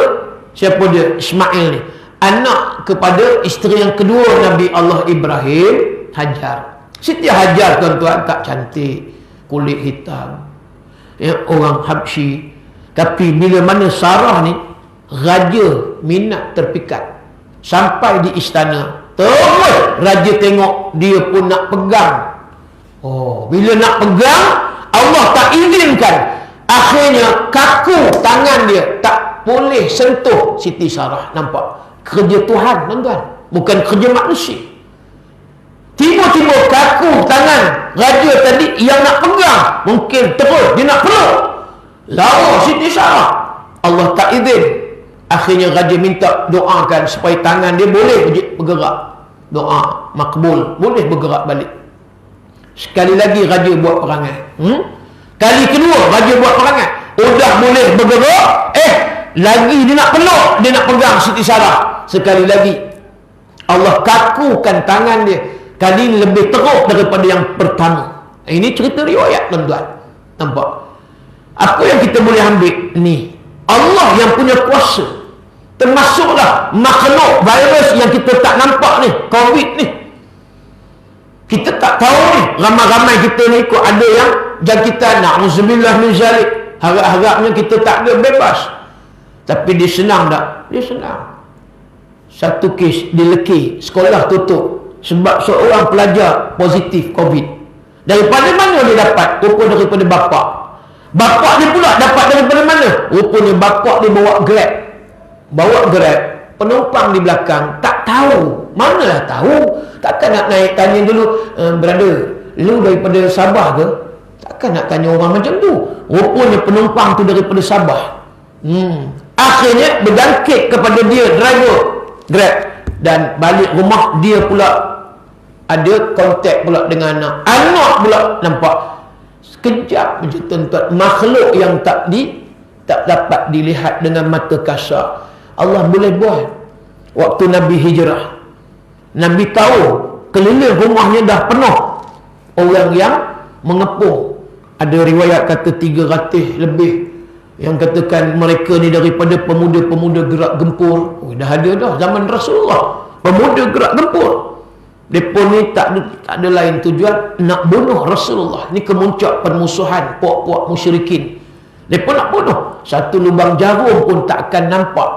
siapa dia? Ismail ni. Anak kepada isteri yang kedua Nabi Allah Ibrahim, Hajar. Siti Hajar tuan-tuan tak cantik, kulit hitam, ya, orang Habsyi. Tapi bila mana Sarah ni, raja minat terpikat. Sampai di istana, terus raja tengok, dia pun nak pegang. Oh, bila nak pegang, Allah tak izinkan. Akhirnya kaku tangan dia, tak boleh sentuh Siti Sarah. Nampak? Kerja Tuhan, tuan-tuan, bukan kerja manusia. Tiba-tiba kaku tangan raja tadi yang nak pegang. Mungkin terus dia nak peluk, lawa Siti Sarah. Allah tak izin. Akhirnya raja minta doakan supaya tangan dia boleh bergerak. Doa makbul, boleh bergerak balik. Sekali lagi raja buat perangai. Kali kedua raja buat perangai, udah boleh bergerak, lagi dia nak peluk, dia nak pegang Siti Sarah. Sekali lagi Allah kakukan tangan dia. Kali ini lebih teruk daripada yang pertama. Ini cerita riwayat, tuan-tuan. Nampak? Apa yang kita boleh ambil ni? Allah yang punya kuasa. Termasuklah makhluk virus yang kita tak nampak ni, COVID ni. Kita tak tahu ni. Ramai-ramai kita ni ikut ada yang jangkitan. Na'udzubillah min zalik. Harap-harapnya kita tak ada, bebas. Tapi dia senang tak? Dia senang. Satu kes di Lekir, sekolah tutup sebab seorang pelajar positif COVID. Daripada mana dia dapat? Rupa daripada bapak. Bapak dia pula dapat daripada mana? Rupanya bapak dia bawa Grab, penumpang di belakang tak tahu. Manalah tahu? Takkan nak naik tanya dulu, brother, lu daripada Sabah ke? Takkan nak tanya orang macam tu. Rupanya penumpang tu daripada Sabah. Akhirnya berjangkit kepada dia, driver Grab, dan balik rumah dia pula ada kontak pula dengan anak pula. Nampak? Sekejap macam tuan-tuan, makhluk yang tak dapat dilihat dengan mata kasar, Allah boleh buat. Waktu Nabi hijrah, Nabi tahu keliling rumahnya dah penuh orang yang mengepung. Ada riwayat kata 300 lebih yang katakan mereka ni daripada pemuda-pemuda gerak gempur. Dah ada dah zaman Rasulullah, pemuda gerak gempur. Mereka ni tak ada lain tujuan nak bunuh Rasulullah. Ni kemuncak permusuhan puak-puak musyrikin. Mereka nak bunuh. Satu lubang jarum pun tak akan nampak.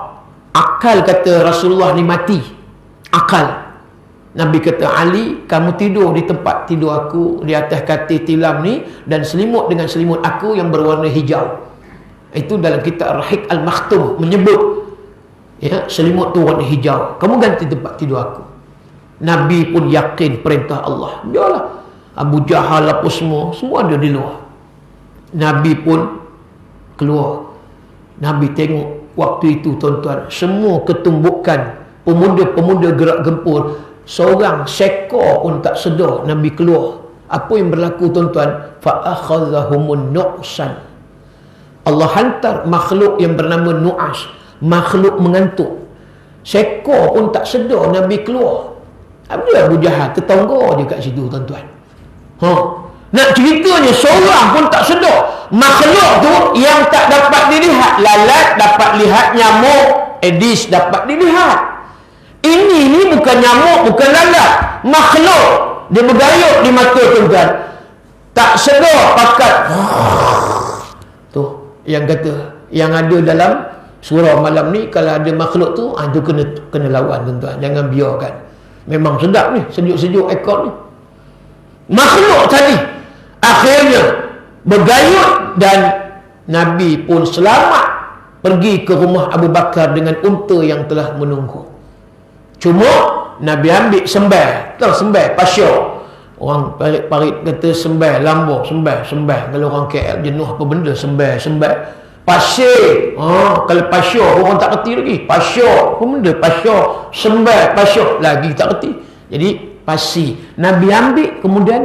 Akal kata Rasulullah ni mati. Akal. Nabi kata, Ali, kamu tidur di tempat tidur aku, di atas katil tilam ni, dan selimut dengan selimut aku yang berwarna hijau. Itu dalam kitab Rahik Al-Makhtum menyebut, ya, selimut tu warna hijau. Kamu ganti tempat tidur aku. Nabi pun yakin perintah Allah. Biarlah Abu Jahal apa semua ada di luar. Nabi pun keluar. Nabi tengok waktu itu, tuan-tuan, semua ketumbukan pemuda-pemuda gerak gempur, seorang seekor pun tak sedar. Nabi keluar. Apa yang berlaku, tuan-tuan? Fa'akhazahumun nu'san. Allah hantar makhluk yang bernama Nu'as, makhluk mengantuk. Seekor pun tak sedar. Nabi keluar. Ada Abu Jahal tetangga je kat situ, tuan-tuan. Nak ceritanya seorang pun tak sedar. Makhluk tu yang tak dapat dilihat, lalat dapat lihat, nyamuk, Aedes dapat dilihat. Ini bukan nyamuk, bukan lalat, makhluk. Dia bergayut di mata, tuan-tuan. Tak sedar pakat. Tu yang kata, yang ada dalam surah malam ni, kalau ada makhluk tu, tu kena lawan, tuan-tuan. Jangan biarkan. Memang sedap ni, sejuk-sejuk ekor ni. Makhluk tadi akhirnya bergayut, dan Nabi pun selamat pergi ke rumah Abu Bakar dengan unta yang telah menunggu. Cuma Nabi ambil sembah pasyur. Orang parit kata sembah lambu, sembah. Kalau orang KL jenuh apa benda sembah. Pasir. Kalau pasyur orang tak reti lagi. Pasyur, apa benda pasyur? Sembah pasyur lagi tak reti. Jadi pasir. Nabi ambil, kemudian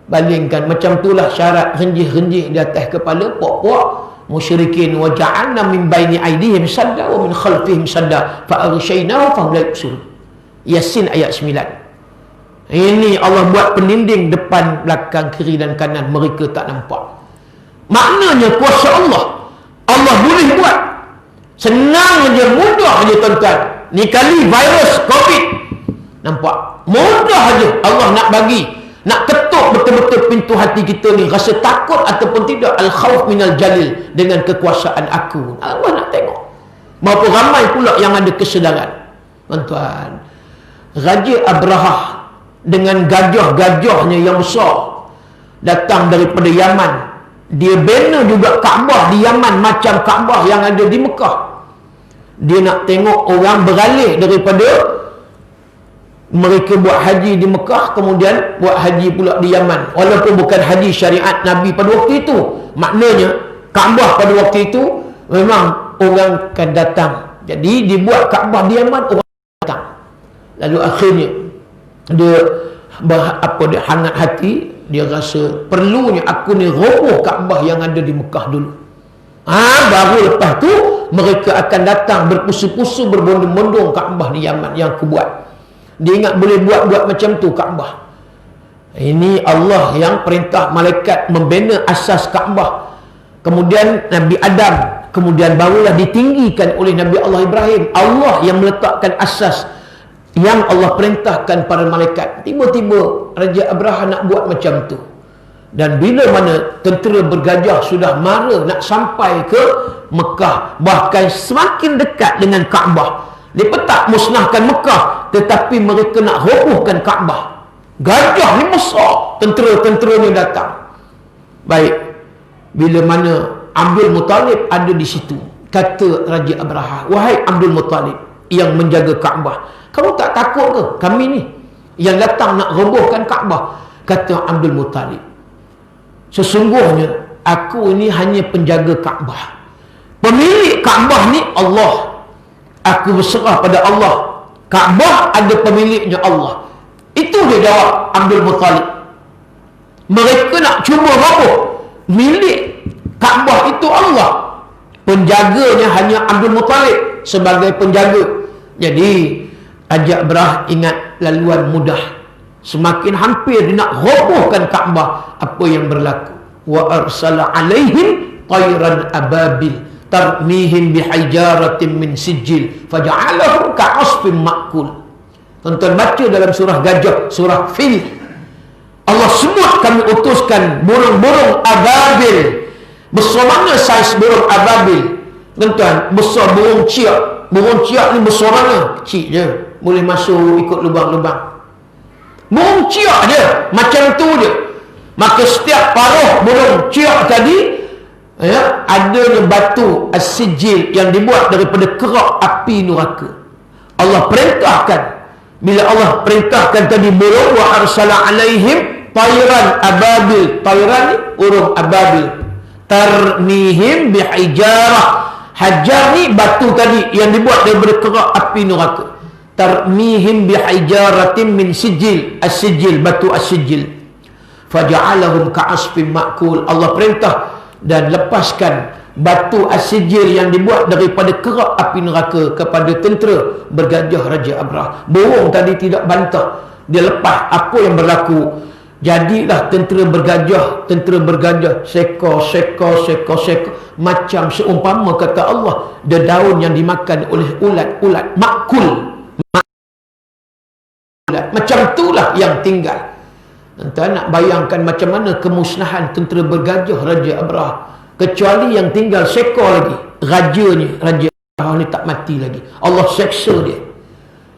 Balingkan. Macam itulah syarat renjih-renjih di atas kepala puak-puak musyrikin. Wa ja'alna min baini aydihim sadda wa min khalfihim sadda fa aghshaynahu fa hum la yubsirun. Yasin ayat 9. Ini Allah buat pendinding depan, belakang, kiri dan kanan, mereka tak nampak. Maknanya kuasa Allah. Allah boleh buat. Senang je, mudah je tuan-tuan. Ni kali virus COVID, nampak? Mudah aja Allah nak bagi, nak ketuk betul-betul pintu hati kita ni, rasa takut ataupun tidak. Al-khawf minal jalil, dengan kekuasaan aku. Allah nak tengok berapa ramai pula yang ada kesedaran. Tuan-tuan, Raja Abrahah dengan gajah-gajahnya yang besar datang daripada Yaman. Dia bina juga Kaabah di Yaman macam Kaabah yang ada di Mekah. Dia nak tengok orang beralih daripada mereka buat haji di Mekah, kemudian buat haji pula di Yaman. Walaupun bukan haji syariat Nabi pada waktu itu. Maknanya Kaabah pada waktu itu memang orang akan datang. Jadi dibuat Kaabah di Yaman, orang datang. Lalu akhirnya dia hangat hati. Dia rasa perlunya aku ni roboh Kaabah yang ada di Mekah dulu. Baru lepas tu mereka akan datang berpusu-pusu, berbondong-bondong Kaabah di Yaman yang aku buat. Dia ingat boleh buat macam tu Kaabah. Ini Allah yang perintah malaikat membina asas Kaabah. Kemudian Nabi Adam, kemudian barulah ditinggikan oleh Nabi Allah Ibrahim. Allah yang meletakkan asas yang Allah perintahkan para malaikat. Tiba-tiba Raja Abrahah nak buat macam tu. Dan bila mana tentera bergajah sudah mara nak sampai ke Mekah, bahkan semakin dekat dengan Kaabah, mereka tak musnahkan Mekah, tetapi mereka nak robohkan Kaabah. Gajah ni besar, tentera-tentera ni datang. Baik, bila mana Abdul Muttalib ada di situ, kata Raja Abrahah, wahai Abdul Muttalib yang menjaga Kaabah, kamu tak takut ke kami ni yang datang nak robohkan Kaabah? Kata Abdul Muttalib, sesungguhnya aku ini hanya penjaga Kaabah. Pemilik Kaabah ni Allah. Aku berserah pada Allah. Kaabah ada pemiliknya Allah. Itu dia jawab Abdul Muttalib. Mereka nak cuba roboh, milik Kaabah itu Allah, penjaganya hanya Abdul Muttalib sebagai penjaga. Jadi Raja Abrahah ingat laluan mudah. Semakin hampir dia nak robohkan Kaabah, apa yang berlaku? Wa arsala alaihim tayran ababil tarmihim bihijaratin min sijil faja'alahum ka'asfin ma'kul. Tonton baca dalam surah Gajah, surah Fil. Allah sebut kami utuskan burung-burung ababil. Besar mana saiz burung ababil? Tuan-tuan, besar burung ciak. Burung ciak ni besar mana? Kecil je, boleh masuk ikut lubang-lubang. Burung ciak je, macam tu je. Maka setiap paruh burung ciak tadi, adanya batu as-sijil yang dibuat daripada kerak api neraka. Allah perintahkan. Bila Allah perintahkan tadi burung, wa arsala alaihim tayran ababil. Tayran ni burung ababil. Tarmihim bihijarah. Hajar ni batu tadi yang dibuat daripada kerak api neraka. Tarmihim bihijaratin min sijil. As-sijil, batu as-sijil. Faja'alahum ka'asfin ma'kul. Allah perintah dan lepaskan batu as-sijil yang dibuat daripada kerak api neraka kepada tentera bergajah Raja Abrahah. Burung tadi tidak bantah, dia lepas. Apa yang berlaku? Jadilah tentera bergajah sekor macam seumpama kata Allah daun yang dimakan oleh ulat-ulat, makul. Macam itulah yang tinggal. Tuan nak bayangkan macam mana kemusnahan tentera bergajah Raja Abrahah. Kecuali yang tinggal sekor lagi, rajanya Raja Abrahah ni tak mati lagi. Allah seksa dia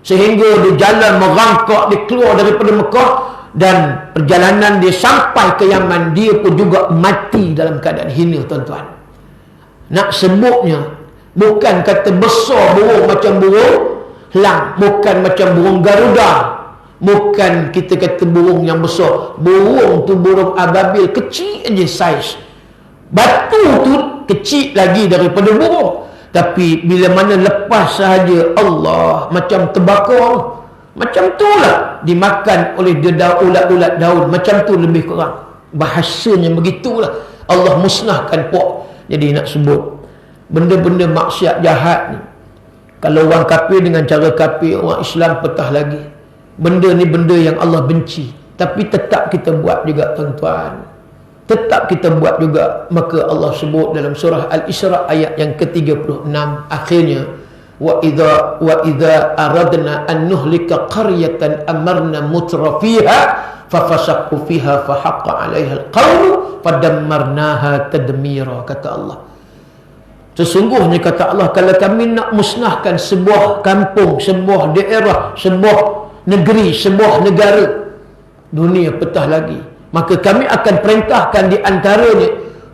sehingga dia jalan merangkak, dia keluar daripada Mekah, dan perjalanan dia sampai ke Yaman, dia pun juga mati dalam keadaan hina. Tuan-tuan, nak sebutnya bukan kata besar burung macam burung helang, bukan macam burung Garuda, bukan kita kata burung yang besar. Burung tu burung ababil, kecil aja saiz. Batu tu kecil lagi daripada burung. Tapi bila mana lepas sahaja, Allah, macam terbakar. Macam itulah dimakan oleh ulat-ulat daun. Macam tu lebih kurang bahasanya, begitulah Allah musnahkan puak. Jadi nak sebut benda-benda maksiat jahat ni, kalau orang kafir dengan cara kafir, orang Islam petah lagi. Benda ni benda yang Allah benci, tapi tetap kita buat juga tuan-tuan, tetap kita buat juga. Maka Allah sebut dalam surah Al-Isra ayat yang ke-36 akhirnya, wa idza aradna an nuhlika qaryatan amarna mutrafiha fafasaqu fiha fahaqqa 'alaiha al-qawlu fadammarnaha tadmira. Kata Allah, sesungguhnya kata Allah, kalau kami nak musnahkan sebuah kampung, sebuah daerah, sebuah negeri, sebuah negara, dunia petah lagi, maka kami akan perintahkan di antaranya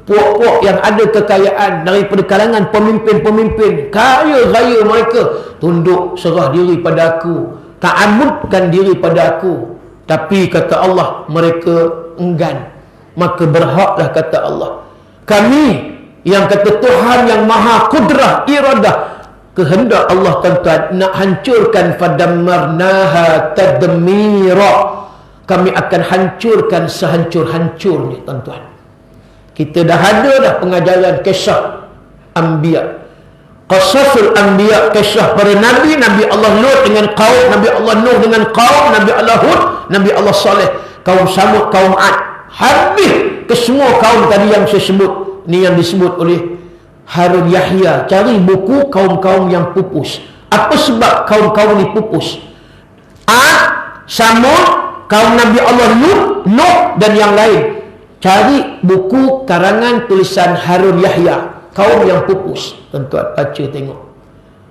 puak-puak yang ada kekayaan daripada kalangan pemimpin-pemimpin kaya raya mereka, tunduk serah diri pada aku, ta'amudkan diri pada aku. Tapi kata Allah, mereka enggan. Maka berhaklah kata Allah, kami yang kata Tuhan yang maha kudrah, iradah, kehendak Allah tuan-tuan, nak hancurkan, fadammarnaha tadmira, kami akan hancurkan sehancur-hancurnya tuan-tuan. Kita dah ada dah pengajaran kisah Anbiya, qasasul Anbiya, kisah para Nabi. Nabi Allah Lut dengan kaum, Nabi Allah Nuh dengan kaum, Nabi Allah Hud, Nabi Allah Saleh, kaum Samud, kaum Ad, habis ke semua kaum tadi yang saya sebut. Ni yang disebut oleh Harun Yahya, cari buku kaum-kaum yang pupus. Apa sebab kaum-kaum ni pupus? Ad, Samud, kaum Nabi Allah Nuh dan yang lain. Cari buku karangan tulisan Harun Yahya, kaum yang pupus. Tuan-tuan baca tengok.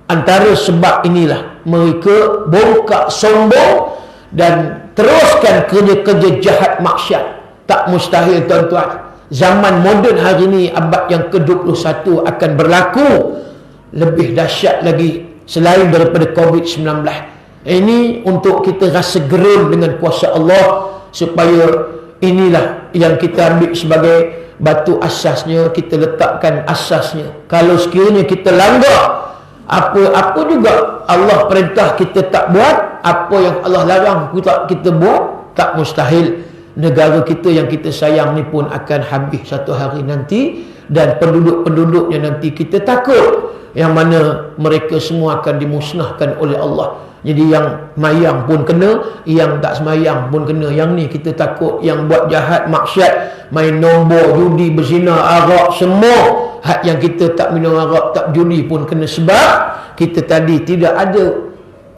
Antara sebab inilah mereka bongkak sombong dan teruskan kerja-kerja jahat maksiat. Tak mustahil tuan-tuan, zaman moden hari ini, abad yang ke-21 akan berlaku lebih dahsyat lagi selain daripada COVID-19. Ini untuk kita rasa gerun dengan kuasa Allah, supaya inilah yang kita ambil sebagai batu asasnya, kita letakkan asasnya. Kalau sekiranya kita langgar, apa-apa juga Allah perintah kita tak buat, apa yang Allah larang kita buat, tak mustahil negara kita yang kita sayang ni pun akan habis satu hari nanti, dan penduduk-penduduknya nanti kita takut yang mana mereka semua akan dimusnahkan oleh Allah. Jadi yang mayang pun kena, yang tak semayang pun kena. Yang ni kita takut, yang buat jahat maksiat, main nombor, judi, berzina, arak, semua hak yang kita tak minum arak, tak judi pun kena. Sebab kita tadi tidak ada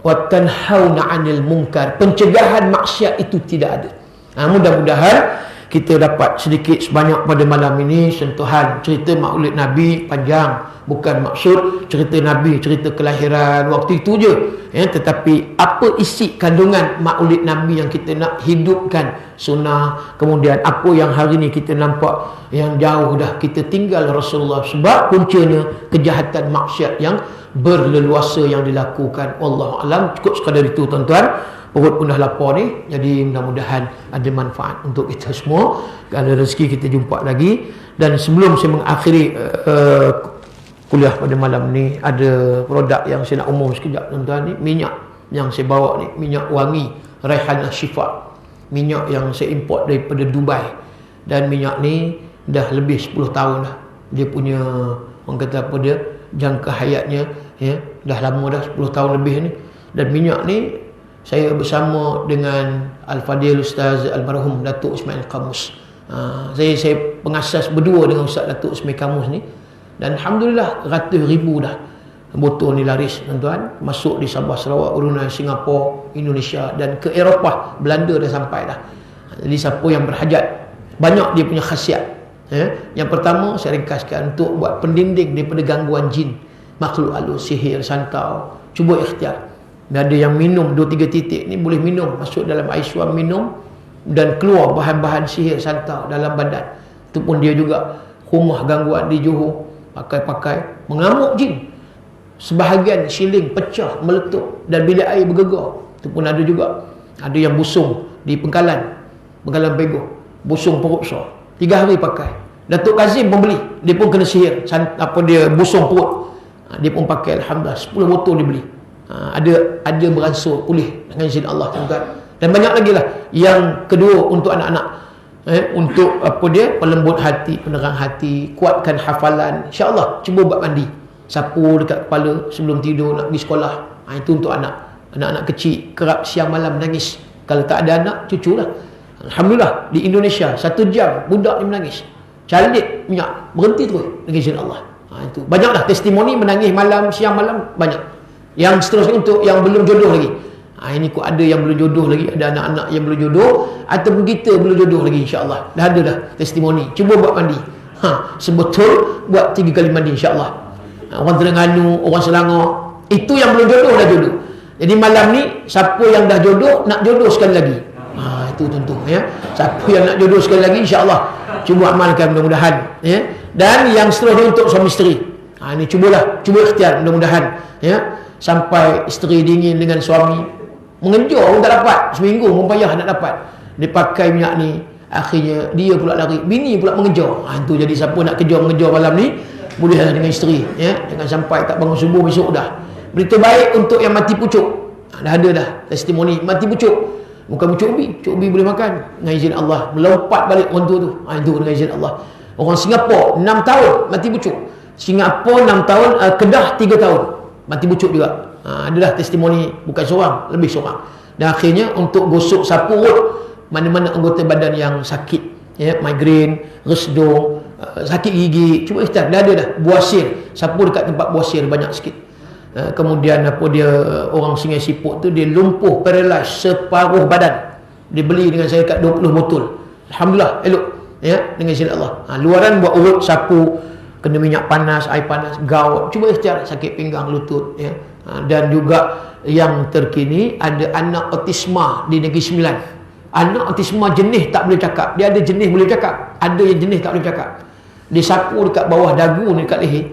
wa tanhauna 'anil munkar, pencegahan maksiat itu tidak ada. Mudah-mudahan kita dapat sedikit sebanyak pada malam ini sentuhan cerita Maulid Nabi. Panjang, bukan maksud cerita Nabi, cerita kelahiran waktu itu je, tetapi apa isi kandungan Maulid Nabi yang kita nak hidupkan sunnah. Kemudian apa yang hari ni kita nampak yang jauh dah kita tinggal Rasulullah, sebab puncanya kejahatan maksiat yang berleluasa yang dilakukan. Wallahu alam. Cukup sekadar itu tuan-tuan, perut pun dah lapar ni. Jadi mudah-mudahan ada manfaat untuk kita semua. Kalau rezeki kita jumpa lagi. Dan sebelum saya mengakhiri kuliah pada malam ni, ada produk yang saya nak umum sekejap tuan-tuan. Ni minyak yang saya bawa ni, minyak wangi Raihanah Syifa, minyak yang saya import daripada Dubai. Dan minyak ni dah lebih 10 tahun dah. Dia punya, orang kata apa dia, jangka hayatnya dah lama dah, 10 tahun lebih ni. Dan minyak ni saya bersama dengan Al-Fadil Ustaz Almarhum Datuk Ismail Kamus. Saya pengasas berdua dengan Ustaz Datuk Ismail Kamus ni. Dan Alhamdulillah ratus ribu dah botol ni laris tuan-tuan. Masuk di Sabah, Sarawak, Brunei, Singapura, Indonesia dan ke Eropah, Belanda dah sampai dah. Jadi siapa yang berhajat, banyak dia punya khasiat. Yang pertama saya ringkaskan, untuk buat pendinding daripada gangguan jin, makhluk halus, sihir, santau. Cuba ikhtiar. Dan ada yang minum 2-3 titik ni boleh minum, masuk dalam air suam minum, dan keluar bahan-bahan sihir santau dalam badan. Itu pun dia juga rumah gangguan di Johor pakai mengamuk jin. Sebahagian siling pecah, meletup, dan bilik air bergegar. Itu pun ada juga. Ada yang busung di Pengkalan Pego, busung perut besar, 3 hari pakai. Datuk Kazim pun beli, dia pun kena sihir, dia busung perut, dia pun pakai. Alhamdulillah 10 botol dia beli. Ada beransur pulih dengan izin Allah tuan-tuan. Dan banyak lagi lah. Yang kedua untuk anak-anak, untuk apa dia, pelembut hati, penerang hati, kuatkan hafalan. InsyaAllah cuba buat mandi, sapu dekat kepala sebelum tidur nak pergi sekolah. Itu untuk anak-anak kecil, kerap siang malam menangis. Kalau tak ada anak, cucu lah. Alhamdulillah di Indonesia 1 jam budak ni menangis, calik minyak, berhenti terus dengan izin Allah. Itu banyaklah testimoni menangis malam, siang malam, banyak. Yang seterusnya untuk yang belum jodoh lagi, ini kok ada yang belum jodoh lagi, ada anak-anak yang belum jodoh, ataupun kita belum jodoh lagi, insyaAllah dah ada dah testimoni. Cuba buat mandi, sebetul buat 3 kali mandi, insyaAllah. Orang Terengganu, orang Selangor, itu yang belum jodoh dah jodoh. Jadi malam ni siapa yang dah jodoh nak jodoh sekali lagi, itu tentu ya. Siapa yang nak jodoh sekali lagi, insyaAllah cuba amalkan mudah-mudahan ya. Dan yang seterusnya untuk suami isteri, ini cuba ikhtiar, mudah-mudahan ya, sampai isteri dingin dengan suami, mengejar pun tak dapat, seminggu pun payah nak dapat, dia pakai minyak ni, akhirnya dia pula lari, bini pula mengejar. Itu jadi siapa nak mengejar malam ni, bolehlah dengan isteri ya, jangan sampai tak bangun subuh besok dah. Berita baik untuk yang mati pucuk, dah ada dah testimoni mati pucuk. Bukan pucuk ubi boleh makan dengan izin Allah, melompat balik orang tua tu. Itu dengan izin Allah. Orang Singapura 6 tahun mati pucuk, Singapura 6 tahun, Kedah 3 tahun mati pucuk juga. Adalah testimoni, bukan seorang, lebih seorang. Dan akhirnya untuk gosok sapu urut mana-mana anggota badan yang sakit ya, migrain, resdung, sakit gigi, cuba ikhtiar, dah ada dah. Buasir, sapu dekat tempat buasir banyak sikit. Kemudian apa dia, orang Sungai Siput tu dia lumpuh, paralyzed separuh badan, dia beli dengan saya kat 20 botol. Alhamdulillah elok ya, dengan izin Allah. Luaran buat urut, sapu, kena minyak panas, air panas, gout, cuba ikhtiar, sakit pinggang, lutut ya. Dan juga yang terkini ada anak autisma di Negeri Sembilan. Anak autisma jenis tak boleh cakap, dia ada jenis boleh cakap, ada yang jenis tak boleh cakap. Dia sapu dekat bawah dagu ni, dekat leher,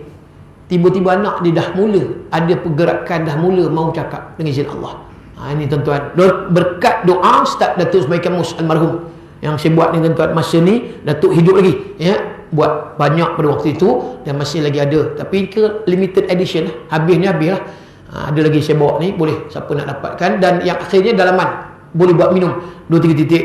tiba-tiba anak dia dah mula ada pergerakan, dah mula mau cakap dengan izin Allah. Ini tuan-tuan, berkat doa Ustaz Datuk Ismail Kamus almarhum yang saya buat ni tuan-tuan, masa ni Datuk hidup lagi ya, buat banyak pada waktu itu dan masih lagi ada, tapi ke limited edition lah, habis ni habis lah. Ada lagi saya bawa ni, boleh siapa nak dapatkan. Dan yang akhirnya dalaman, boleh buat minum 2-3 titik.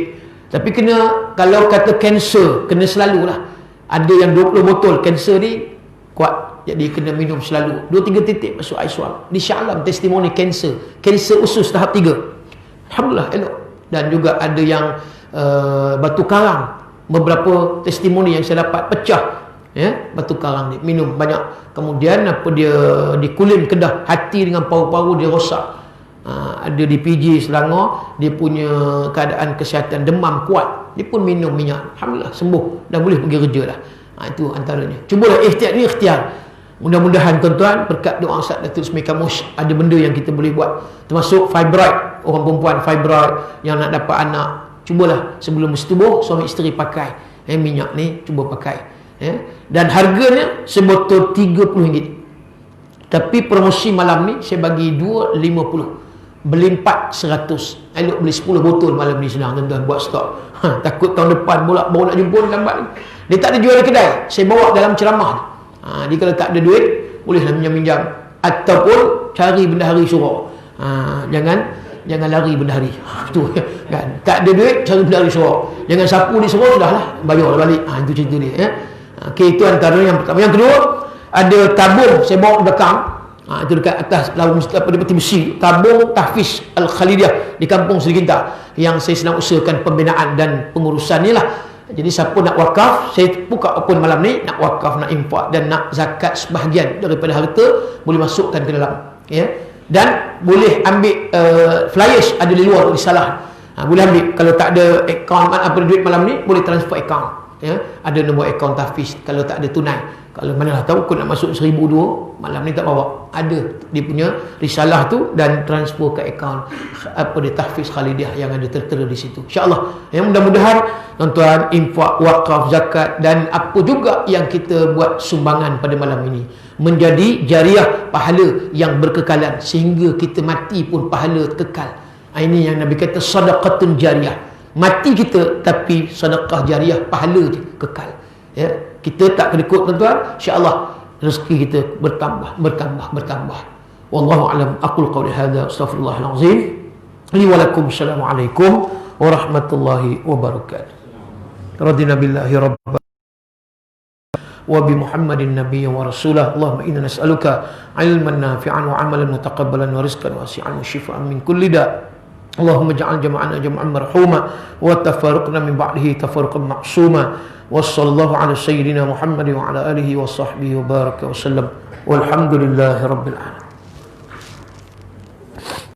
Tapi kena, kalau kata kanser, kena selalulah. Ada yang 20 botol, kanser ni kuat, jadi kena minum selalu 2-3 titik masuk air suam. Di Shah Alam testimoni kanser usus tahap 3, alhamdulillah elok. Dan juga ada yang batu karang, beberapa testimoni yang saya dapat pecah ya, batu karang ni minum banyak. Kemudian apa dia, di Kulim Kedah, hati dengan paru-paru dia rosak. Ada di PG Selangor, dia punya keadaan kesihatan demam kuat, dia pun minum minyak, alhamdulillah sembuh dan boleh pergi kerja dah. Itu antaranya. Cubalah ikhtiar ni, ikhtiar. Mudah-mudahan tuan-tuan berkat doa Ustaz Datuk Ismail Kamus, ada benda yang kita boleh buat, termasuk fibroid, orang perempuan fibroid yang nak dapat anak, cubalah sebelum bersetubuh suami isteri pakai minyak ni, cuba pakai ya. Dan harganya sebotol RM30, tapi promosi malam ni saya bagi 250, beli 4 100. Elok beli 10 botol malam ni, senang tuan-tuan buat stok. Takut tahun depan pula baru nak jumpa lambat ni. Dia tak ada jual di kedai, saya bawa dalam ceramah. Dia kalau tak ada duit, bolehlah minjam-minjam, ataupun cari bendahari suruh. Jangan lari bendahari. Tu kan. Tak ada duit, cari bendahari suruh. Jangan sapu di suruh, sudahlah, bayarlah balik. Itu cerita dia ya. Okey, itu antara yang pertama. Yang kedua, ada tabung saya bawa di belakang. Itu dekat atas lawan apa di peti besi, tabung tahfiz Al-Khalidiyah di Kampung Seri Kintar, yang saya sedang usahakan pembinaan dan pengurusan ni lah. Jadi siapa nak wakaf, saya buka open malam ni, nak wakaf, nak infak dan nak zakat sebahagian daripada harta, boleh masukkan ke dalam ya. Dan boleh ambil flyers ada di luar, risalah. Boleh ambil. Kalau tak ada akaun apa duit malam ni, boleh transfer akaun ya. Ada nombor akaun tahfiz kalau tak ada tunai. Kalau manalah tahu kau nak masuk 1,002 malam ni tak bawa, ada dia punya risalah tu, dan transfer ke akaun apa dia tahfiz Khalidiyah yang ada tertera di situ, insya-Allah. Yang mudah-mudahan tuan-tuan infak, wakaf, zakat dan apa juga yang kita buat sumbangan pada malam ini menjadi jariah, pahala yang berkekalan sehingga kita mati pun pahala kekal. Ini yang Nabi kata sedekahun jariah. Mati kita tapi sedekah jariah, pahala je kekal ya. Kita tak kedekut tuan-tuan, insya-Allah rezeki kita bertambah. Wallahu a'lam. Aqul qawli hadza, astaghfirullahal azim. li wa lakum. Assalamualaikum warahmatullahi wabarakatuh. Radina billahi rabba wa bi Muhammadin nabiyyan wa rasulah. Allahumma inna nas'aluka ilman nafi'an wa amalan mutaqabbalan wa rizqan wasi'an wa shifaan min kulli da'. Allahumma ja'al jama'ana jama'an marhuma wa tafarruqna min ba'dihi tafarruqan ma'suma. Wa sallallahu ala sayyidina Muhammad wa ala alihi wa sahbihi wa baraka wa sallam. Walhamdulillahi rabbil alamin.